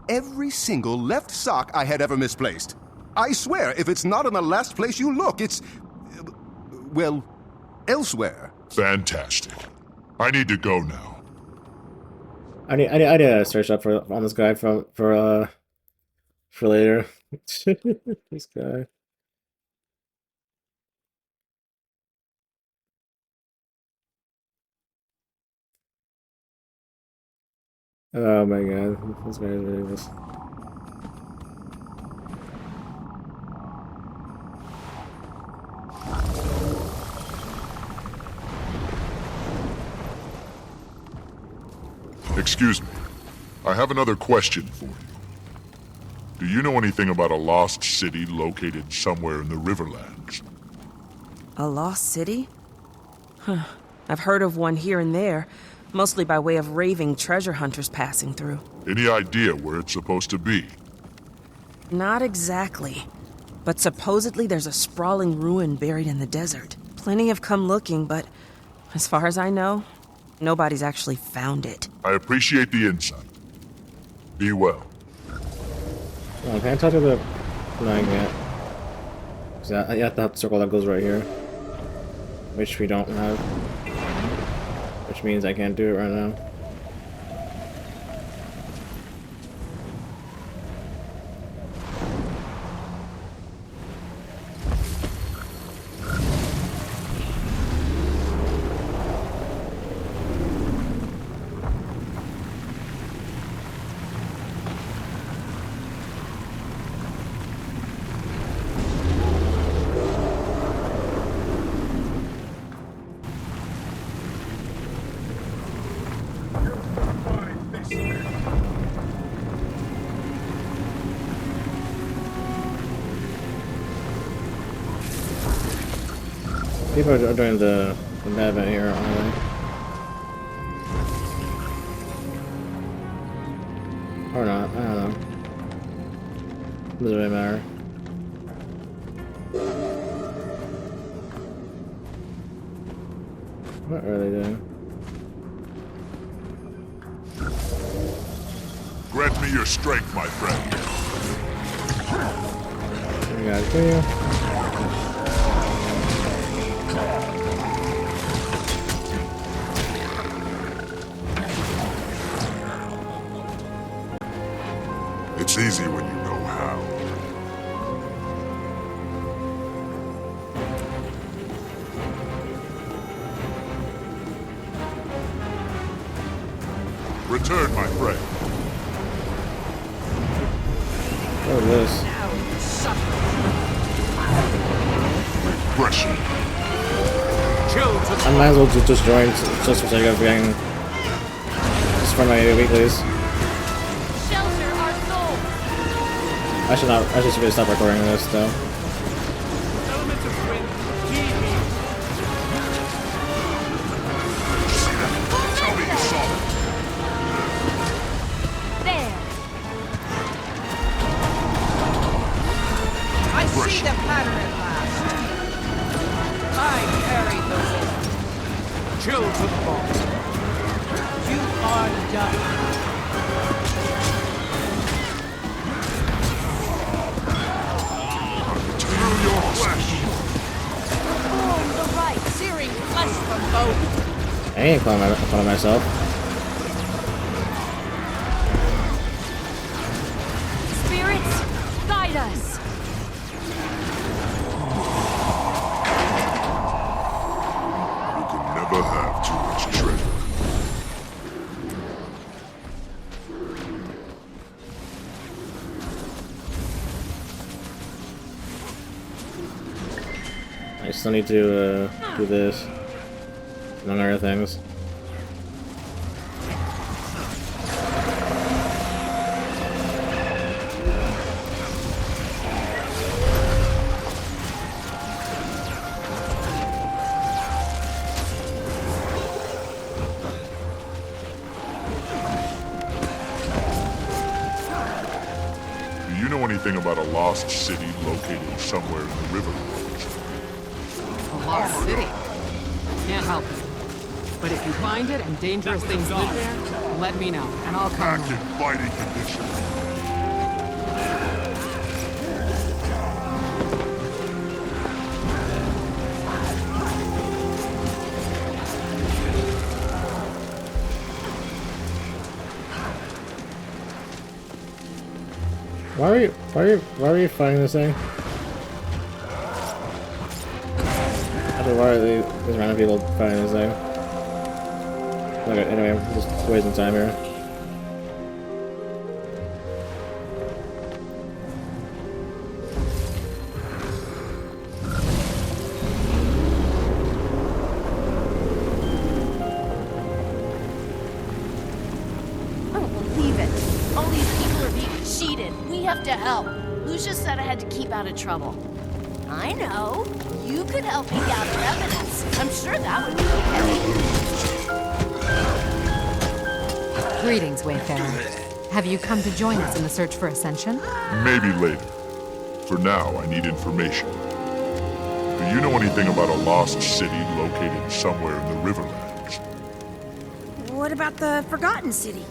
[SPEAKER 15] Every single left sock I had ever misplaced. I swear, if it's not in the last place you look, it's... well, elsewhere.
[SPEAKER 5] Fantastic. I need to go now.
[SPEAKER 1] I need to search up on this guy for later. This guy. Oh my god, this guy is ridiculous.
[SPEAKER 5] Excuse me. I have another question for you. Do you know anything about a lost city located somewhere in the Riverlands?
[SPEAKER 16] A lost city? Huh. I've heard of one here and there, mostly by way of raving treasure hunters passing through.
[SPEAKER 5] Any idea where it's supposed to be?
[SPEAKER 16] Not exactly. But supposedly there's a sprawling ruin buried in the desert. Plenty have come looking, but as far as I know, nobody's actually found it.
[SPEAKER 5] I appreciate the insight. Be well.
[SPEAKER 1] Oh, can I talk to the... No, I can't. I have to have the circle that goes right here. Which we don't have. Which means I can't do it right now. People are doing the mad event here, aren't they? Or not, I don't know. Doesn't really matter. What are they doing?
[SPEAKER 5] Grant me your strength, my friend.
[SPEAKER 1] We got it for you.
[SPEAKER 5] It's easy when you know how. Return, my friend.
[SPEAKER 1] What is this?
[SPEAKER 5] Regression.
[SPEAKER 1] I might as well just join just for sake of getting just for my weeklies. I should really stop recording this though.
[SPEAKER 10] There. I see the pattern at last. I carried the war. Chill to the boss. You are done.
[SPEAKER 5] Your flesh.
[SPEAKER 10] Oh, the right, searing flesh from both.
[SPEAKER 1] I ain't calling myself.
[SPEAKER 4] Spirits, guide us.
[SPEAKER 5] You can never have too much treasure.
[SPEAKER 1] I still need to do this, among other things.
[SPEAKER 5] Do you know anything about a lost city located somewhere in the Riverlands?
[SPEAKER 10] A lost city. Can't help it. But if you find it and dangerous things live there, let me know, and I'll come.
[SPEAKER 5] Back in fighting condition.
[SPEAKER 1] Why are you fighting this thing? Why are these random people fighting this thing? Okay, anyway, I'm just wasting time here.
[SPEAKER 18] I don't believe it. All these people are being cheated. We have to help. Lucius said I had to keep out of trouble. I know. You could help me gather evidence. I'm sure that would be okay.
[SPEAKER 19] Greetings, Wayfarer. Have you come to join us in the search for Ascension?
[SPEAKER 5] Maybe later. For now, I need information. Do you know anything about a lost city located somewhere in the Riverlands?
[SPEAKER 20] What about the Forgotten City?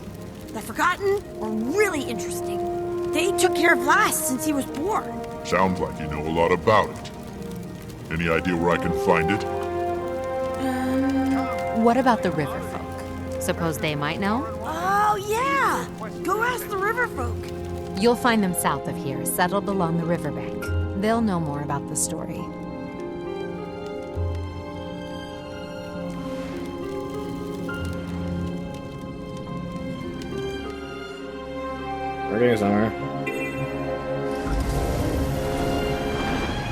[SPEAKER 20] The Forgotten are really interesting. They took care of Last since he was born.
[SPEAKER 5] Sounds like you know a lot about it. Any idea where I can find it?
[SPEAKER 19] What about the river folk? Suppose they might know?
[SPEAKER 20] Oh, yeah! Go ask the river folk.
[SPEAKER 19] You'll find them south of here, settled along the riverbank. They'll know more about the story.
[SPEAKER 1] We're getting somewhere.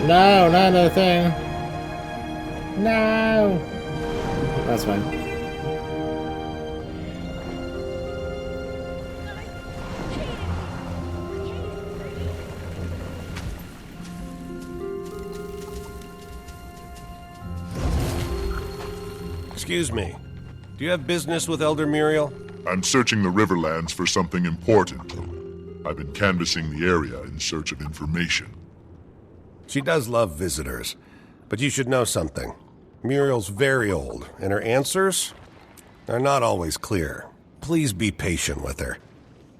[SPEAKER 1] No, not another thing. No! That's fine.
[SPEAKER 21] Excuse me. Do you have business with Elder Muriel?
[SPEAKER 5] I'm searching the Riverlands for something important. I've been canvassing the area in search of information.
[SPEAKER 21] She does love visitors, but you should know something. Muriel's very old, and her answers are not always clear. Please be patient with her.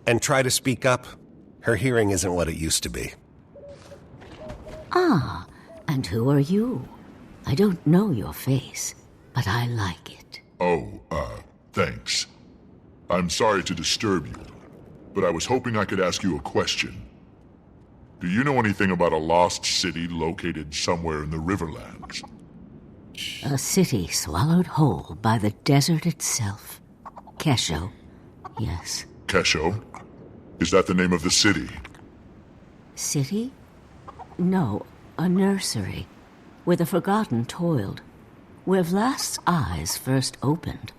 [SPEAKER 21] And try to speak up. Her hearing isn't what it used to be.
[SPEAKER 7] Ah, and who are you? I don't know your face, but I like it.
[SPEAKER 5] Oh, thanks. I'm sorry to disturb you, but I was hoping I could ask you a question. Do you know anything about a lost city located somewhere in the Riverlands?
[SPEAKER 7] A city swallowed whole by the desert itself. Kesho, yes.
[SPEAKER 5] Kesho? Is that the name of the city?
[SPEAKER 7] City? No, a nursery, where the Forgotten toiled, where Vlast's eyes first opened,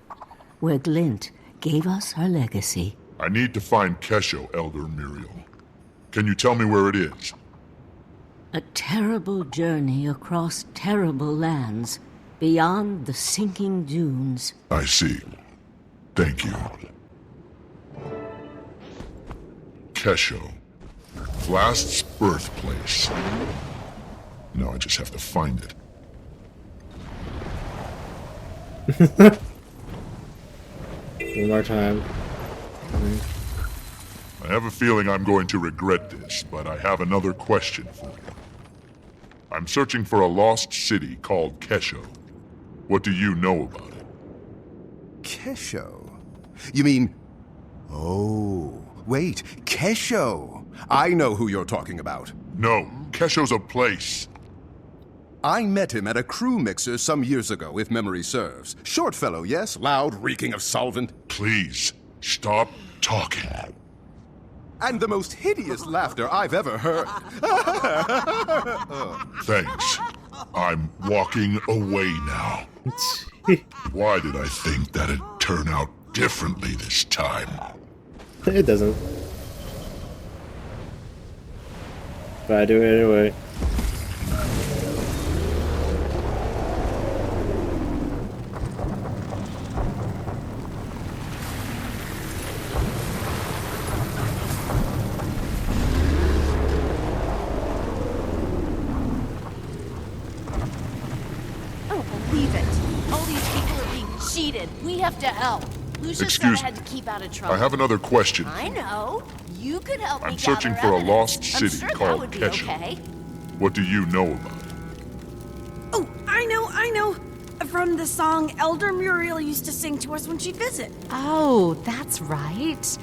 [SPEAKER 7] where Glint gave us her legacy.
[SPEAKER 5] I need to find Kesho, Elder Muriel. Can you tell me where it is?
[SPEAKER 7] A terrible journey across terrible lands, beyond the sinking dunes.
[SPEAKER 5] I see. Thank you. Kesho. Vlast's birthplace. Now I just have to find it.
[SPEAKER 1] One more time.
[SPEAKER 5] I have a feeling I'm going to regret this, but I have another question for you. I'm searching for a lost city called Kesho. What do you know about it?
[SPEAKER 15] Kesho? You mean... Oh, wait, Kesho! I know who you're talking about.
[SPEAKER 5] No, Kesho's a place.
[SPEAKER 15] I met him at a crew mixer some years ago, if memory serves. Short fellow, yes? Loud, reeking of solvent.
[SPEAKER 5] Please, stop talking.
[SPEAKER 15] And the most hideous laughter I've ever heard.
[SPEAKER 5] Thanks. I'm walking away now. Why did I think that'd turn out differently this time?
[SPEAKER 1] It doesn't. But I do it anyway.
[SPEAKER 18] We have to help. Lucius said I had to keep out of trouble.
[SPEAKER 5] I have another question.
[SPEAKER 18] I know. You could help me
[SPEAKER 5] I'm searching
[SPEAKER 18] gather
[SPEAKER 5] for a
[SPEAKER 18] evidence.
[SPEAKER 5] lost
[SPEAKER 18] I'm
[SPEAKER 5] city
[SPEAKER 18] sure
[SPEAKER 5] called
[SPEAKER 18] that would be
[SPEAKER 5] Kesho.
[SPEAKER 18] okay.
[SPEAKER 5] What do you know about it?
[SPEAKER 20] Oh, I know. From the song Elder Muriel used to sing to us when she'd visit.
[SPEAKER 19] Oh, that's right.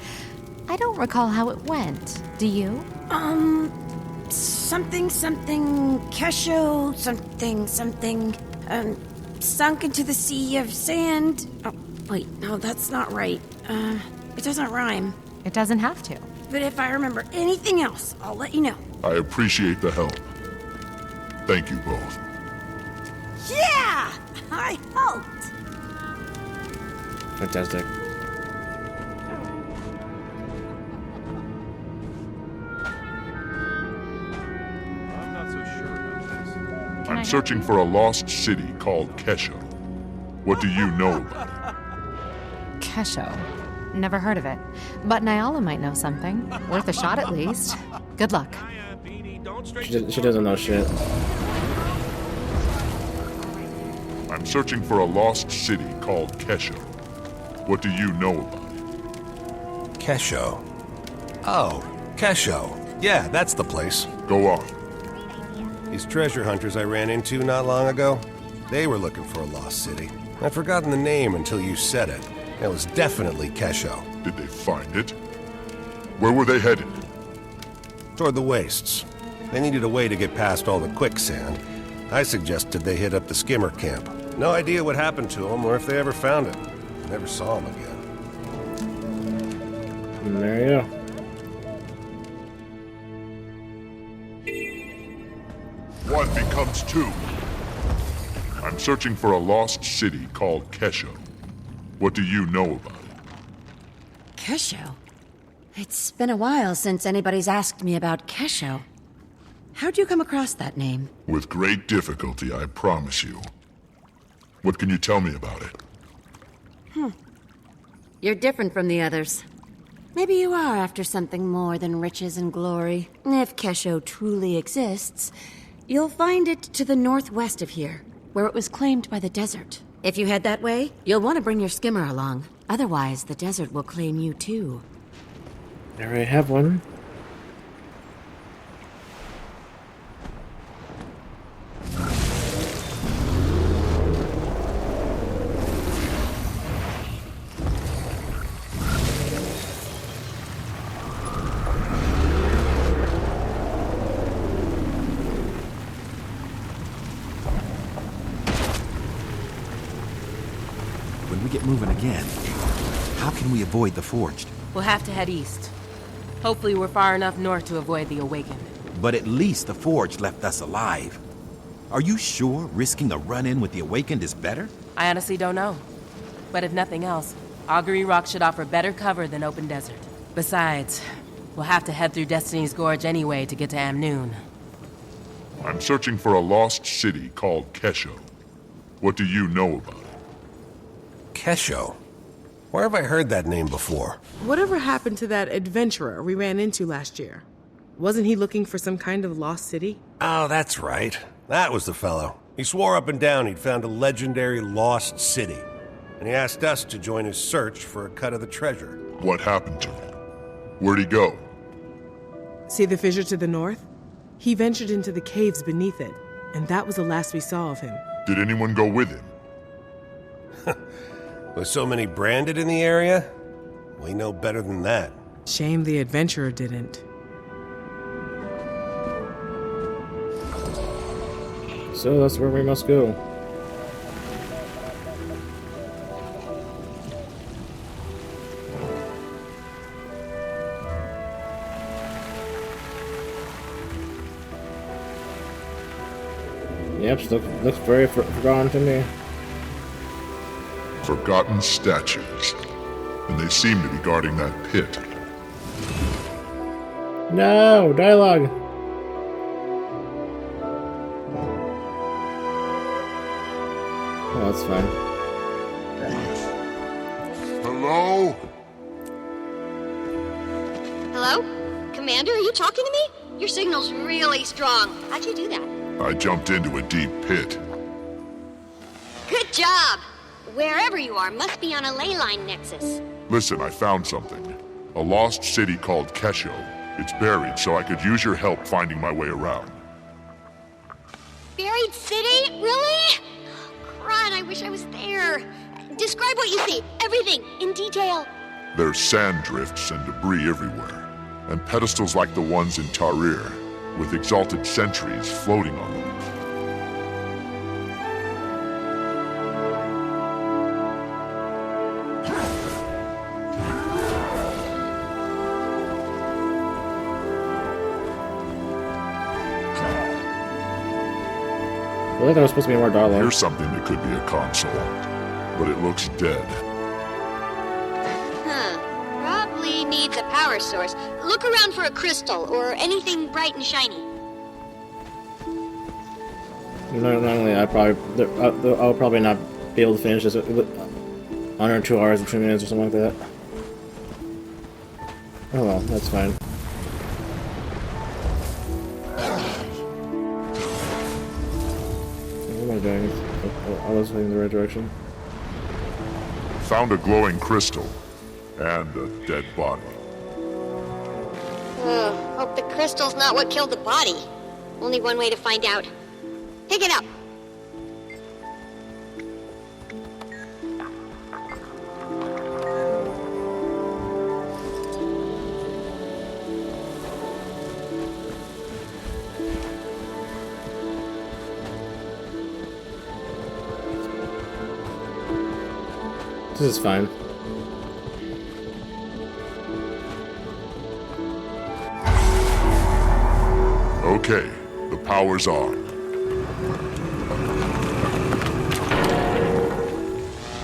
[SPEAKER 19] I don't recall how it went. Do you?
[SPEAKER 20] Something, Kesho, something, sunk into the sea of sand. Oh, wait, no, that's not right. It doesn't rhyme.
[SPEAKER 19] It doesn't have to.
[SPEAKER 20] But if I remember anything else, I'll let you know.
[SPEAKER 5] I appreciate the help. Thank you both.
[SPEAKER 20] Yeah! I helped!
[SPEAKER 1] Fantastic.
[SPEAKER 5] I'm searching for a lost city called Kesho. What do you know about it?
[SPEAKER 19] Kesho. Never heard of it. But Nyala might know something. Worth a shot at least. Good luck.
[SPEAKER 1] She doesn't know shit.
[SPEAKER 5] I'm searching for a lost city called Kesho. What do you know about it?
[SPEAKER 21] Kesho. Oh, Kesho. Yeah, that's the place.
[SPEAKER 5] Go on.
[SPEAKER 21] These treasure hunters I ran into not long ago, they were looking for a lost city. I'd forgotten the name until you said it. It was definitely Kesho.
[SPEAKER 5] Did they find it? Where were they headed?
[SPEAKER 21] Toward the wastes. They needed a way to get past all the quicksand. I suggested they hit up the skimmer camp. No idea what happened to them or if they ever found it. Never saw them again.
[SPEAKER 1] And there you go.
[SPEAKER 5] One becomes two. I'm searching for a lost city called Kesho. What do you know about it?
[SPEAKER 20] Kesho? It's been a while since anybody's asked me about Kesho. How'd you come across that name?
[SPEAKER 5] With great difficulty, I promise you. What can you tell me about it?
[SPEAKER 20] You're different from the others. Maybe you are after something more than riches and glory. If Kesho truly exists, you'll find it to the northwest of here, where it was claimed by the desert. If you head that way, you'll want to bring your skimmer along. Otherwise, the desert will claim you too.
[SPEAKER 1] I already have one.
[SPEAKER 9] When we get moving again, how can we avoid the Forged?
[SPEAKER 16] We'll have to head east. Hopefully we're far enough north to avoid the Awakened.
[SPEAKER 9] But at least the Forged left us alive. Are you sure risking a run-in with the Awakened is better?
[SPEAKER 16] I honestly don't know. But if nothing else, Augury Rock should offer better cover than open desert. Besides, we'll have to head through Destiny's Gorge anyway to get to Amnoon.
[SPEAKER 5] I'm searching for a lost city called Kesho. What do you know about it?
[SPEAKER 21] Kesho? Where have I heard that name before?
[SPEAKER 22] Whatever happened to that adventurer we ran into last year? Wasn't he looking for some kind of lost city?
[SPEAKER 21] Oh, that's right. That was the fellow. He swore up and down he'd found a legendary lost city. And he asked us to join his search for a cut of the treasure.
[SPEAKER 5] What happened to him? Where'd he go?
[SPEAKER 22] See the fissure to the north? He ventured into the caves beneath it, and that was the last we saw of him.
[SPEAKER 5] Did anyone go with him?
[SPEAKER 21] With so many branded in the area? We know better than that.
[SPEAKER 22] Shame the adventurer didn't.
[SPEAKER 1] So that's where we must go. Yep, looks very forgotten to me.
[SPEAKER 5] Forgotten statues. And they seem to be guarding that pit.
[SPEAKER 1] No! Dialogue! Oh, that's fine.
[SPEAKER 5] Hello?
[SPEAKER 23] Hello? Commander, are you talking to me? Your signal's really strong. How'd you do that?
[SPEAKER 5] I jumped into a deep pit.
[SPEAKER 23] Good job! Wherever you are must be on a ley line nexus.
[SPEAKER 5] Listen, I found something. A lost city called Kesho. It's buried, so I could use your help finding my way around.
[SPEAKER 23] Buried city? Really? Crud, I wish I was there. Describe what you see. Everything, in detail.
[SPEAKER 5] There's sand drifts and debris everywhere, and pedestals like the ones in Tarir, with exalted sentries floating on them.
[SPEAKER 1] I thought there was supposed to be more dialogue.
[SPEAKER 5] Here's something that could be a console, but it looks dead.
[SPEAKER 23] Huh. Probably needs a power source. Look around for a crystal or anything bright and shiny.
[SPEAKER 1] Normally, I'll probably not be able to finish this under 2 hours and 2 minutes or something like that. Oh well, that's fine. What am I doing? I was heading in the right direction.
[SPEAKER 5] Found a glowing crystal and a dead body.
[SPEAKER 23] Hope the crystal's not what killed the body. Only one way to find out. Pick it up.
[SPEAKER 1] This is fine.
[SPEAKER 5] Okay, the power's on.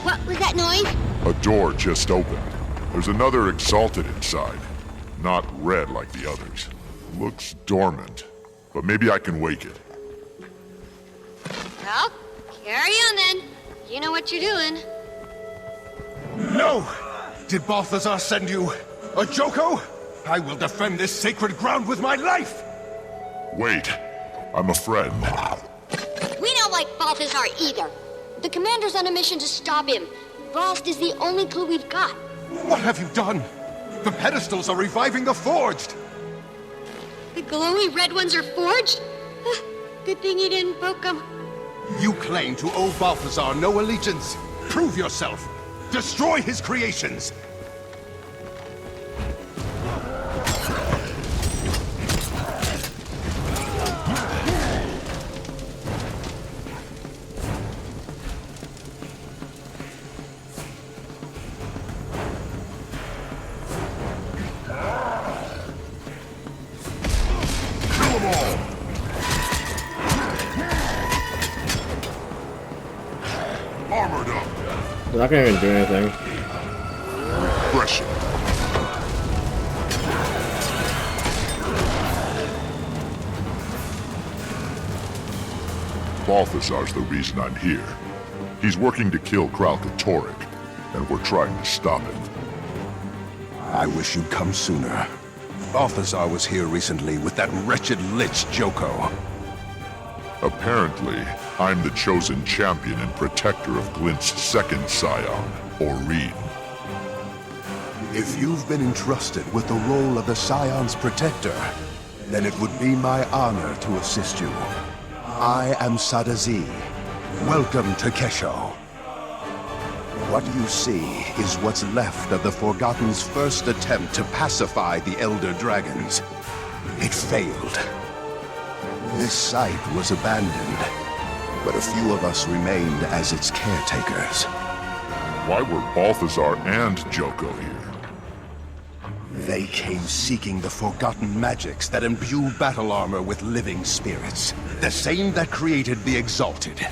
[SPEAKER 23] What was that noise?
[SPEAKER 5] A door just opened. There's another exalted inside. Not red like the others. Looks dormant. But maybe I can wake it.
[SPEAKER 23] Well, carry on then. You know what you're doing.
[SPEAKER 15] No! Did Balthazar send you a Joko? I will defend this sacred ground with my life!
[SPEAKER 5] Wait, I'm a friend.
[SPEAKER 23] We don't like Balthazar either. The commander's on a mission to stop him. Balst is the only clue we've got.
[SPEAKER 15] What have you done? The pedestals are reviving the forged!
[SPEAKER 23] The glowy red ones are forged? Good thing you didn't poke them.
[SPEAKER 15] You claim to owe Balthazar no allegiance. Prove yourself. Destroy his creations.
[SPEAKER 1] They're not gonna even do anything.
[SPEAKER 5] Pressure. Balthazar's the reason I'm here. He's working to kill Kralka-Torrik, and we're trying to stop him.
[SPEAKER 15] I wish you'd come sooner. Balthazar was here recently with that wretched Lich Joko.
[SPEAKER 5] Apparently, I'm the chosen champion and protector of Glint's second scion, Aurene.
[SPEAKER 15] If you've been entrusted with the role of the Scion's protector, then it would be my honor to assist you. I am Sadazi. Welcome to Kesho. What you see is what's left of the Forgotten's first attempt to pacify the Elder Dragons. It failed. This site was abandoned, but a few of us remained as its caretakers.
[SPEAKER 5] Why were Balthazar and Joko here?
[SPEAKER 15] They came seeking the forgotten magics that imbue battle armor with living spirits, the same that created the Exalted.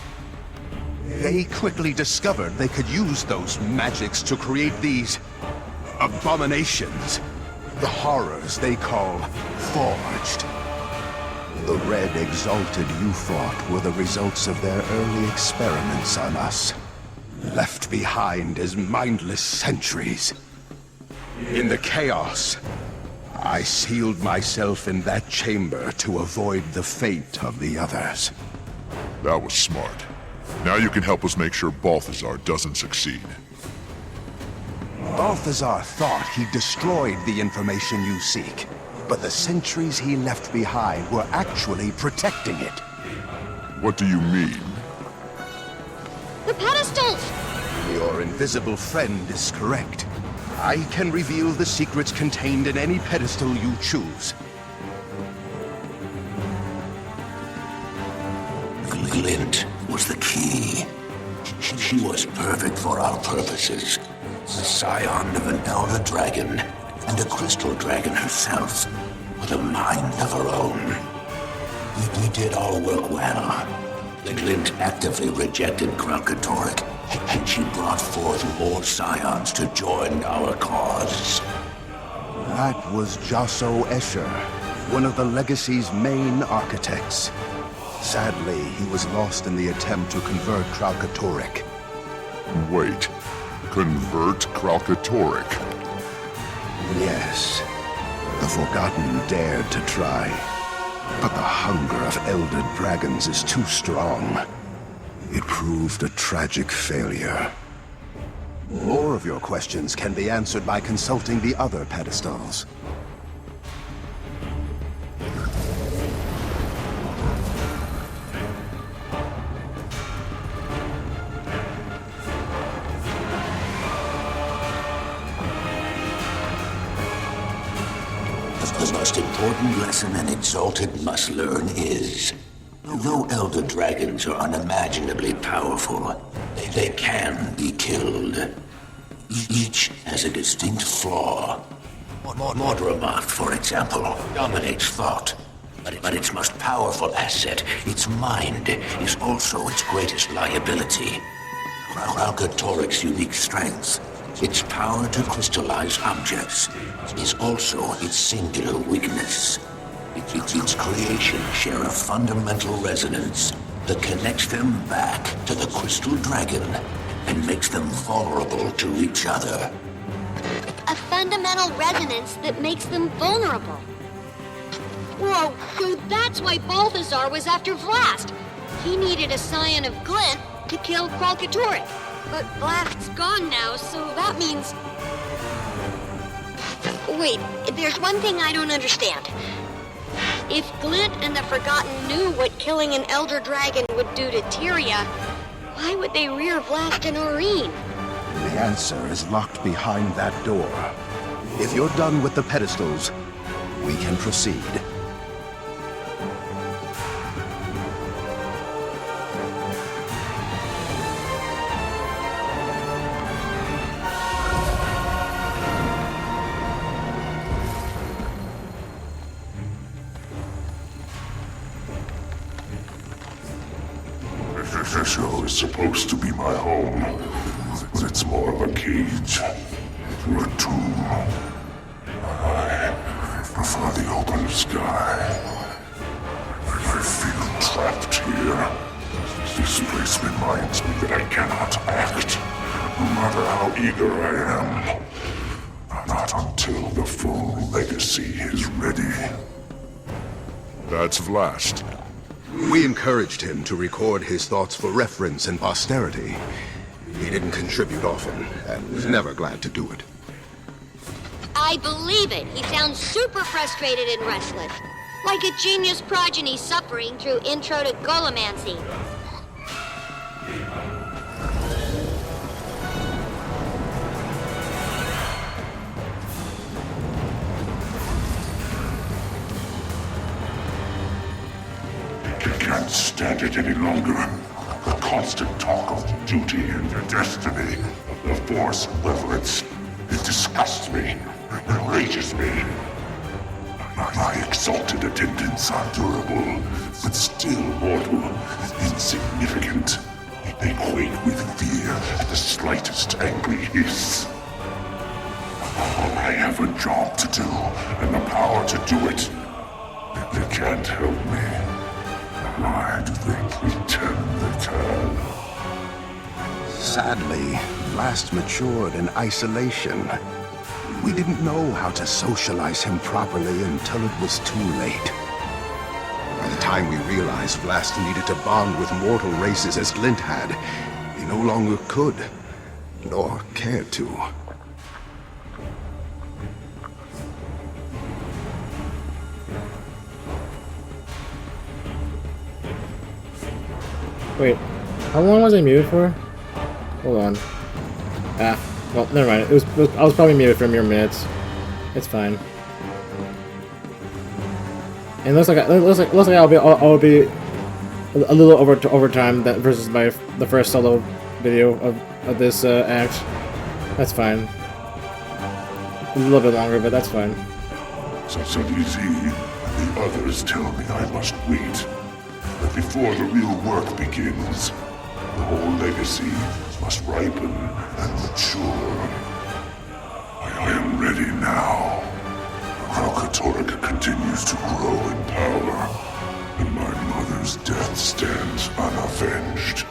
[SPEAKER 15] They quickly discovered they could use those magics to create these abominations, the horrors they call Forged. The Red Exalted you fought were the results of their early experiments on us, left behind as mindless sentries. In the chaos, I sealed myself in that chamber to avoid the fate of the others.
[SPEAKER 5] That was smart. Now you can help us make sure Balthazar doesn't succeed.
[SPEAKER 15] Balthazar thought he destroyed the information you seek, but the sentries he left behind were actually protecting it.
[SPEAKER 5] What do you mean?
[SPEAKER 23] The pedestals!
[SPEAKER 15] Your invisible friend is correct. I can reveal the secrets contained in any pedestal you choose.
[SPEAKER 7] Glint was the key. She was perfect for our purposes. The scion of an elder dragon, and a crystal dragon herself, with a mind of her own. We did all work well. The Glint actively rejected Kralkatorrik, and she brought forth more scions to join our cause.
[SPEAKER 15] That was Jasso Escher, one of the Legacy's main architects. Sadly, he was lost in the attempt to convert Kralkatorrik.
[SPEAKER 5] Wait, convert Kralkatorrik?
[SPEAKER 15] Yes. The Forgotten dared to try. But the hunger of Elder Dragons is too strong. It proved a tragic failure. More of your questions can be answered by consulting the other pedestals.
[SPEAKER 7] The most important lesson an Exalted must learn is, though Elder Dragons are unimaginably powerful, they can be killed. Each has a distinct flaw. Mordramoth, for example, dominates thought. But its most powerful asset, its mind, is also its greatest liability. Kralkatorrik's unique strength, its power to crystallize objects, is also its singular weakness. Its creations share a fundamental resonance that connects them back to the Crystal Dragon and makes them vulnerable to each other.
[SPEAKER 23] A fundamental resonance that makes them vulnerable. Whoa, so that's why Balthazar was after Vlast. He needed a scion of Glint to kill Kralkatorrik. But Vlast's gone now, so that means... Wait, there's one thing I don't understand. If Glint and the Forgotten knew what killing an Elder Dragon would do to Tyria, why would they rear Vlast and Aurene?
[SPEAKER 15] The answer is locked behind that door. If you're done with the pedestals, we can proceed.
[SPEAKER 5] This show is supposed to be my home, but it's more of a cage, a tomb. I prefer the open sky. I feel trapped here. This place reminds me that I cannot act, no matter how eager I am. Not until the full legacy is ready. That's Vlast.
[SPEAKER 15] We encouraged him to record his thoughts for reference and posterity. He didn't contribute often, and was never glad to do it.
[SPEAKER 23] I believe it. He sounds super frustrated and restless. Like a genius progeny suffering through Intro to Golomancy.
[SPEAKER 5] I can't stand it any longer. The constant talk of duty and destiny, the Force leverage. It disgusts me. It enrages me. My exalted attendants are durable, but still mortal, insignificant. They quake with fear at the slightest angry hiss. I have a job to do, and the power to do it. They can't help me. Why do they pretend they can?
[SPEAKER 15] Sadly, Vlast matured in isolation. We didn't know how to socialize him properly until it was too late. By the time we realized Vlast needed to bond with mortal races as Glint had, he no longer could, nor cared to.
[SPEAKER 1] Wait, how long was I muted for? Hold on. Well, never mind. I was probably muted for mere minutes. It's fine. And looks like I'll be a little over time that versus the first solo video of this act. That's fine. A little bit longer, but that's fine.
[SPEAKER 3] So easy. The others tell me I must wait. But before the real work begins, the whole legacy must ripen and mature. I am ready now. Kralkatorrik continues to grow in power, and my mother's death stands unavenged.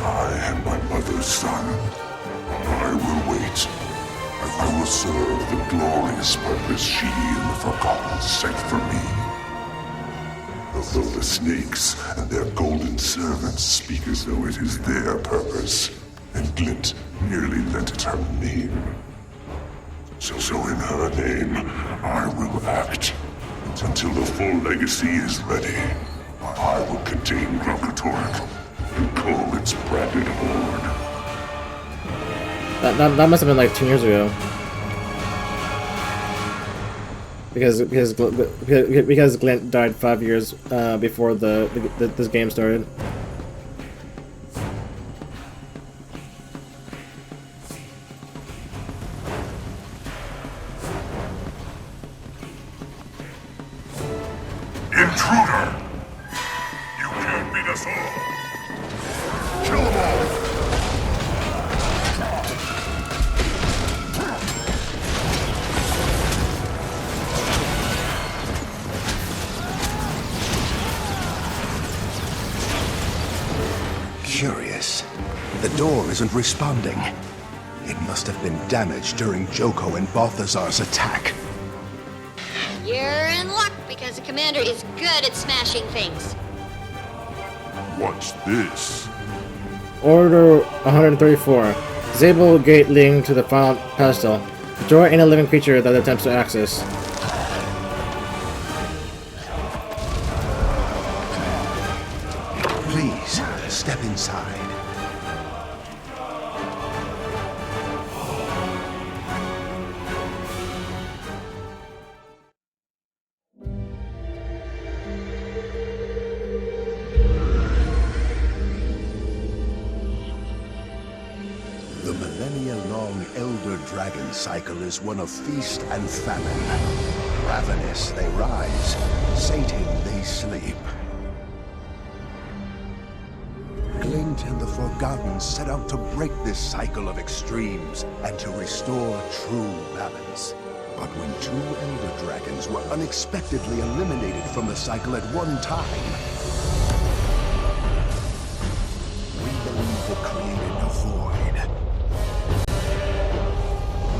[SPEAKER 3] I am my mother's son. I will wait. I will serve the glorious purpose she and the Forgotten set for me. Although the snakes and their golden servants speak as though it is their purpose, and Glint merely lent it her name. So in her name, I will act. Until the full legacy is ready, I will contain Kralkatorrik and cull its branded horde.
[SPEAKER 1] That must have been like 10 years ago. Because Glint died 5 years before this game started.
[SPEAKER 3] Intruder! You can't beat us all! Kill them all!
[SPEAKER 15] Curious. The door isn't responding. It must have been damaged during Joko and Balthazar's attack.
[SPEAKER 23] You're in luck because the commander is good at smashing things.
[SPEAKER 5] What's this?
[SPEAKER 1] Order 134. Disable gate leading to the final pedestal. Destroy any living creature that attempts to access.
[SPEAKER 15] Please, step inside. The millennia-long Elder Dragon cycle is one of feast and famine. Ravenous they rise, sating they sleep. Glint and the Forgotten set out to break this cycle of extremes and to restore true balance. But when two Elder Dragons were unexpectedly eliminated from the cycle at one time, we believe it created a void.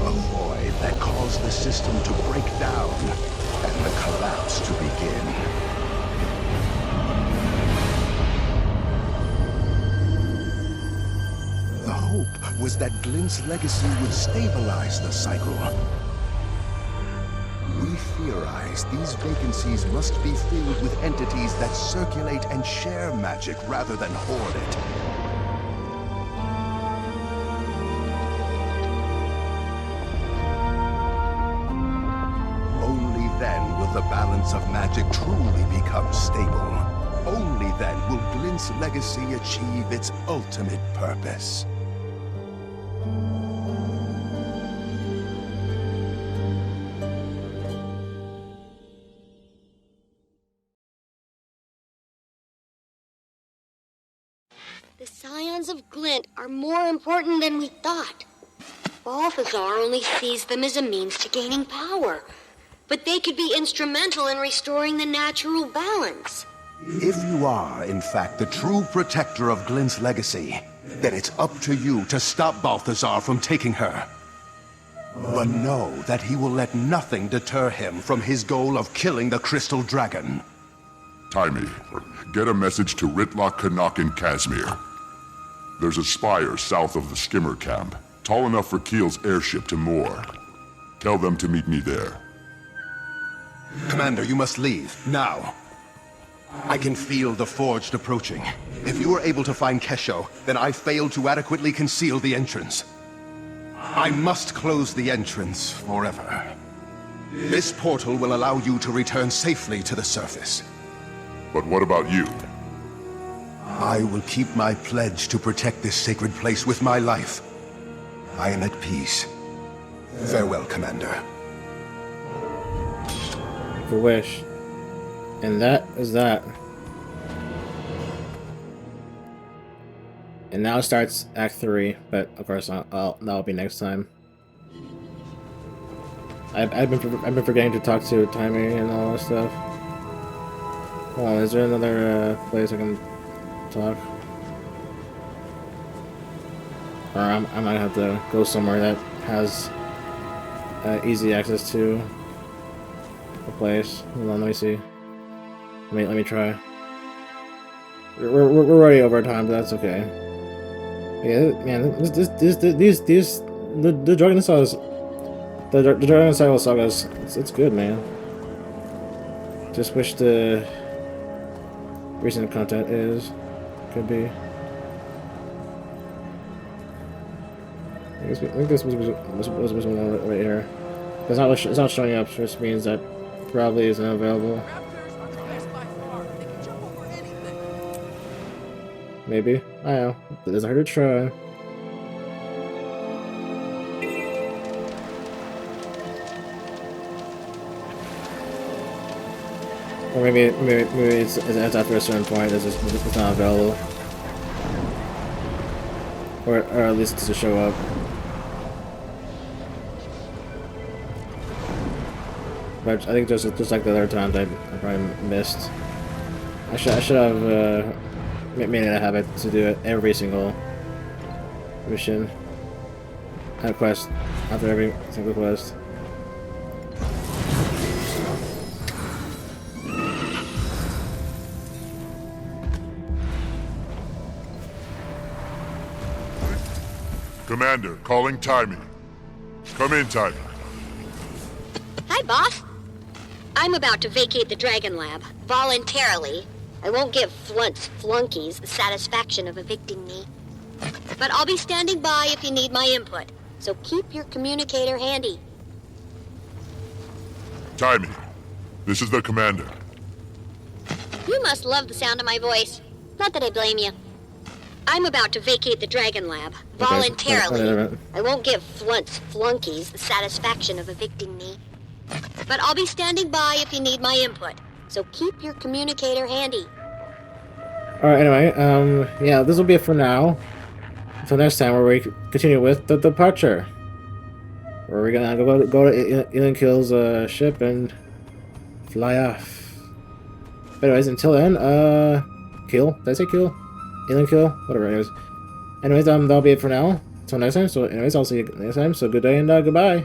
[SPEAKER 15] A void that caused the system to break down and the collapse to begin. The hope was that Glint's legacy would stabilize the cycle. We theorize these vacancies must be filled with entities that circulate and share magic rather than hoard it. Only then will the balance of magic truly become stable. Only then will Glint's legacy achieve its ultimate purpose.
[SPEAKER 23] The Scions of Glint are more important than we thought. Balthazar only sees them as a means to gaining power. But they could be instrumental in restoring the natural balance.
[SPEAKER 15] If you are, in fact, the true protector of Glint's legacy, then it's up to you to stop Balthazar from taking her. But know that he will let nothing deter him from his goal of killing the Crystal Dragon.
[SPEAKER 5] Taimi, get a message to Rytlock, Canuck, and Casimir. There's a spire south of the skimmer camp, tall enough for Keel's airship to moor. Tell them to meet me there.
[SPEAKER 15] Commander, you must leave, now. I can feel the Forged approaching. If you are able to find Kesho, then I failed to adequately conceal the entrance. I must close the entrance forever. This portal will allow you to return safely to the surface.
[SPEAKER 5] But what about you?
[SPEAKER 15] I will keep my pledge to protect this sacred place with my life. I am at peace. Farewell, Commander.
[SPEAKER 1] Make a wish. And that is that. And now starts Act 3, but of course that'll be next time. I've been forgetting to talk to Timmy and all that stuff. Hold on, is there another place I can talk? Or I might have to go somewhere that has easy access to a place. Hold on, let me see. Let me try. We're already over time, but that's okay. Yeah, man, the Dragon Sagas, the Dragon Sagas, it's good, man. Just wish the recent content could be. I think this was one right here. It's not showing up, which means that probably isn't available. Maybe. I don't know. It doesn't hurt to try. Or maybe it's after a certain point it's not available. Or at least it doesn't show up. But I think just like the other times I probably missed. I should have made it a habit to do it every single mission. And quest after every single quest.
[SPEAKER 5] Commander, calling Timmy. Come in, Timmy.
[SPEAKER 23] Hi, boss. I'm about to vacate the Dragon Lab, voluntarily. I won't give flunkies the satisfaction of evicting me. But I'll be standing by if you need my input, so keep your communicator handy.
[SPEAKER 5] Timmy, this is the Commander.
[SPEAKER 23] You must love the sound of my voice. Not that I blame you. I'm about to vacate the Dragon Lab, voluntarily. I won't give flunkies the satisfaction of evicting me. But I'll be standing by if you need my input, so keep your communicator handy.
[SPEAKER 1] Alright, anyway, yeah, this will be it for now. Until next time, where we continue with the departure. Where we're gonna go to Ilinkil's ship and fly off. But anyways, until then, kill? Did I say kill? Ilinkil? Whatever, anyways, that'll be it for now. Until next time, so anyways, I'll see you next time, so good day and goodbye.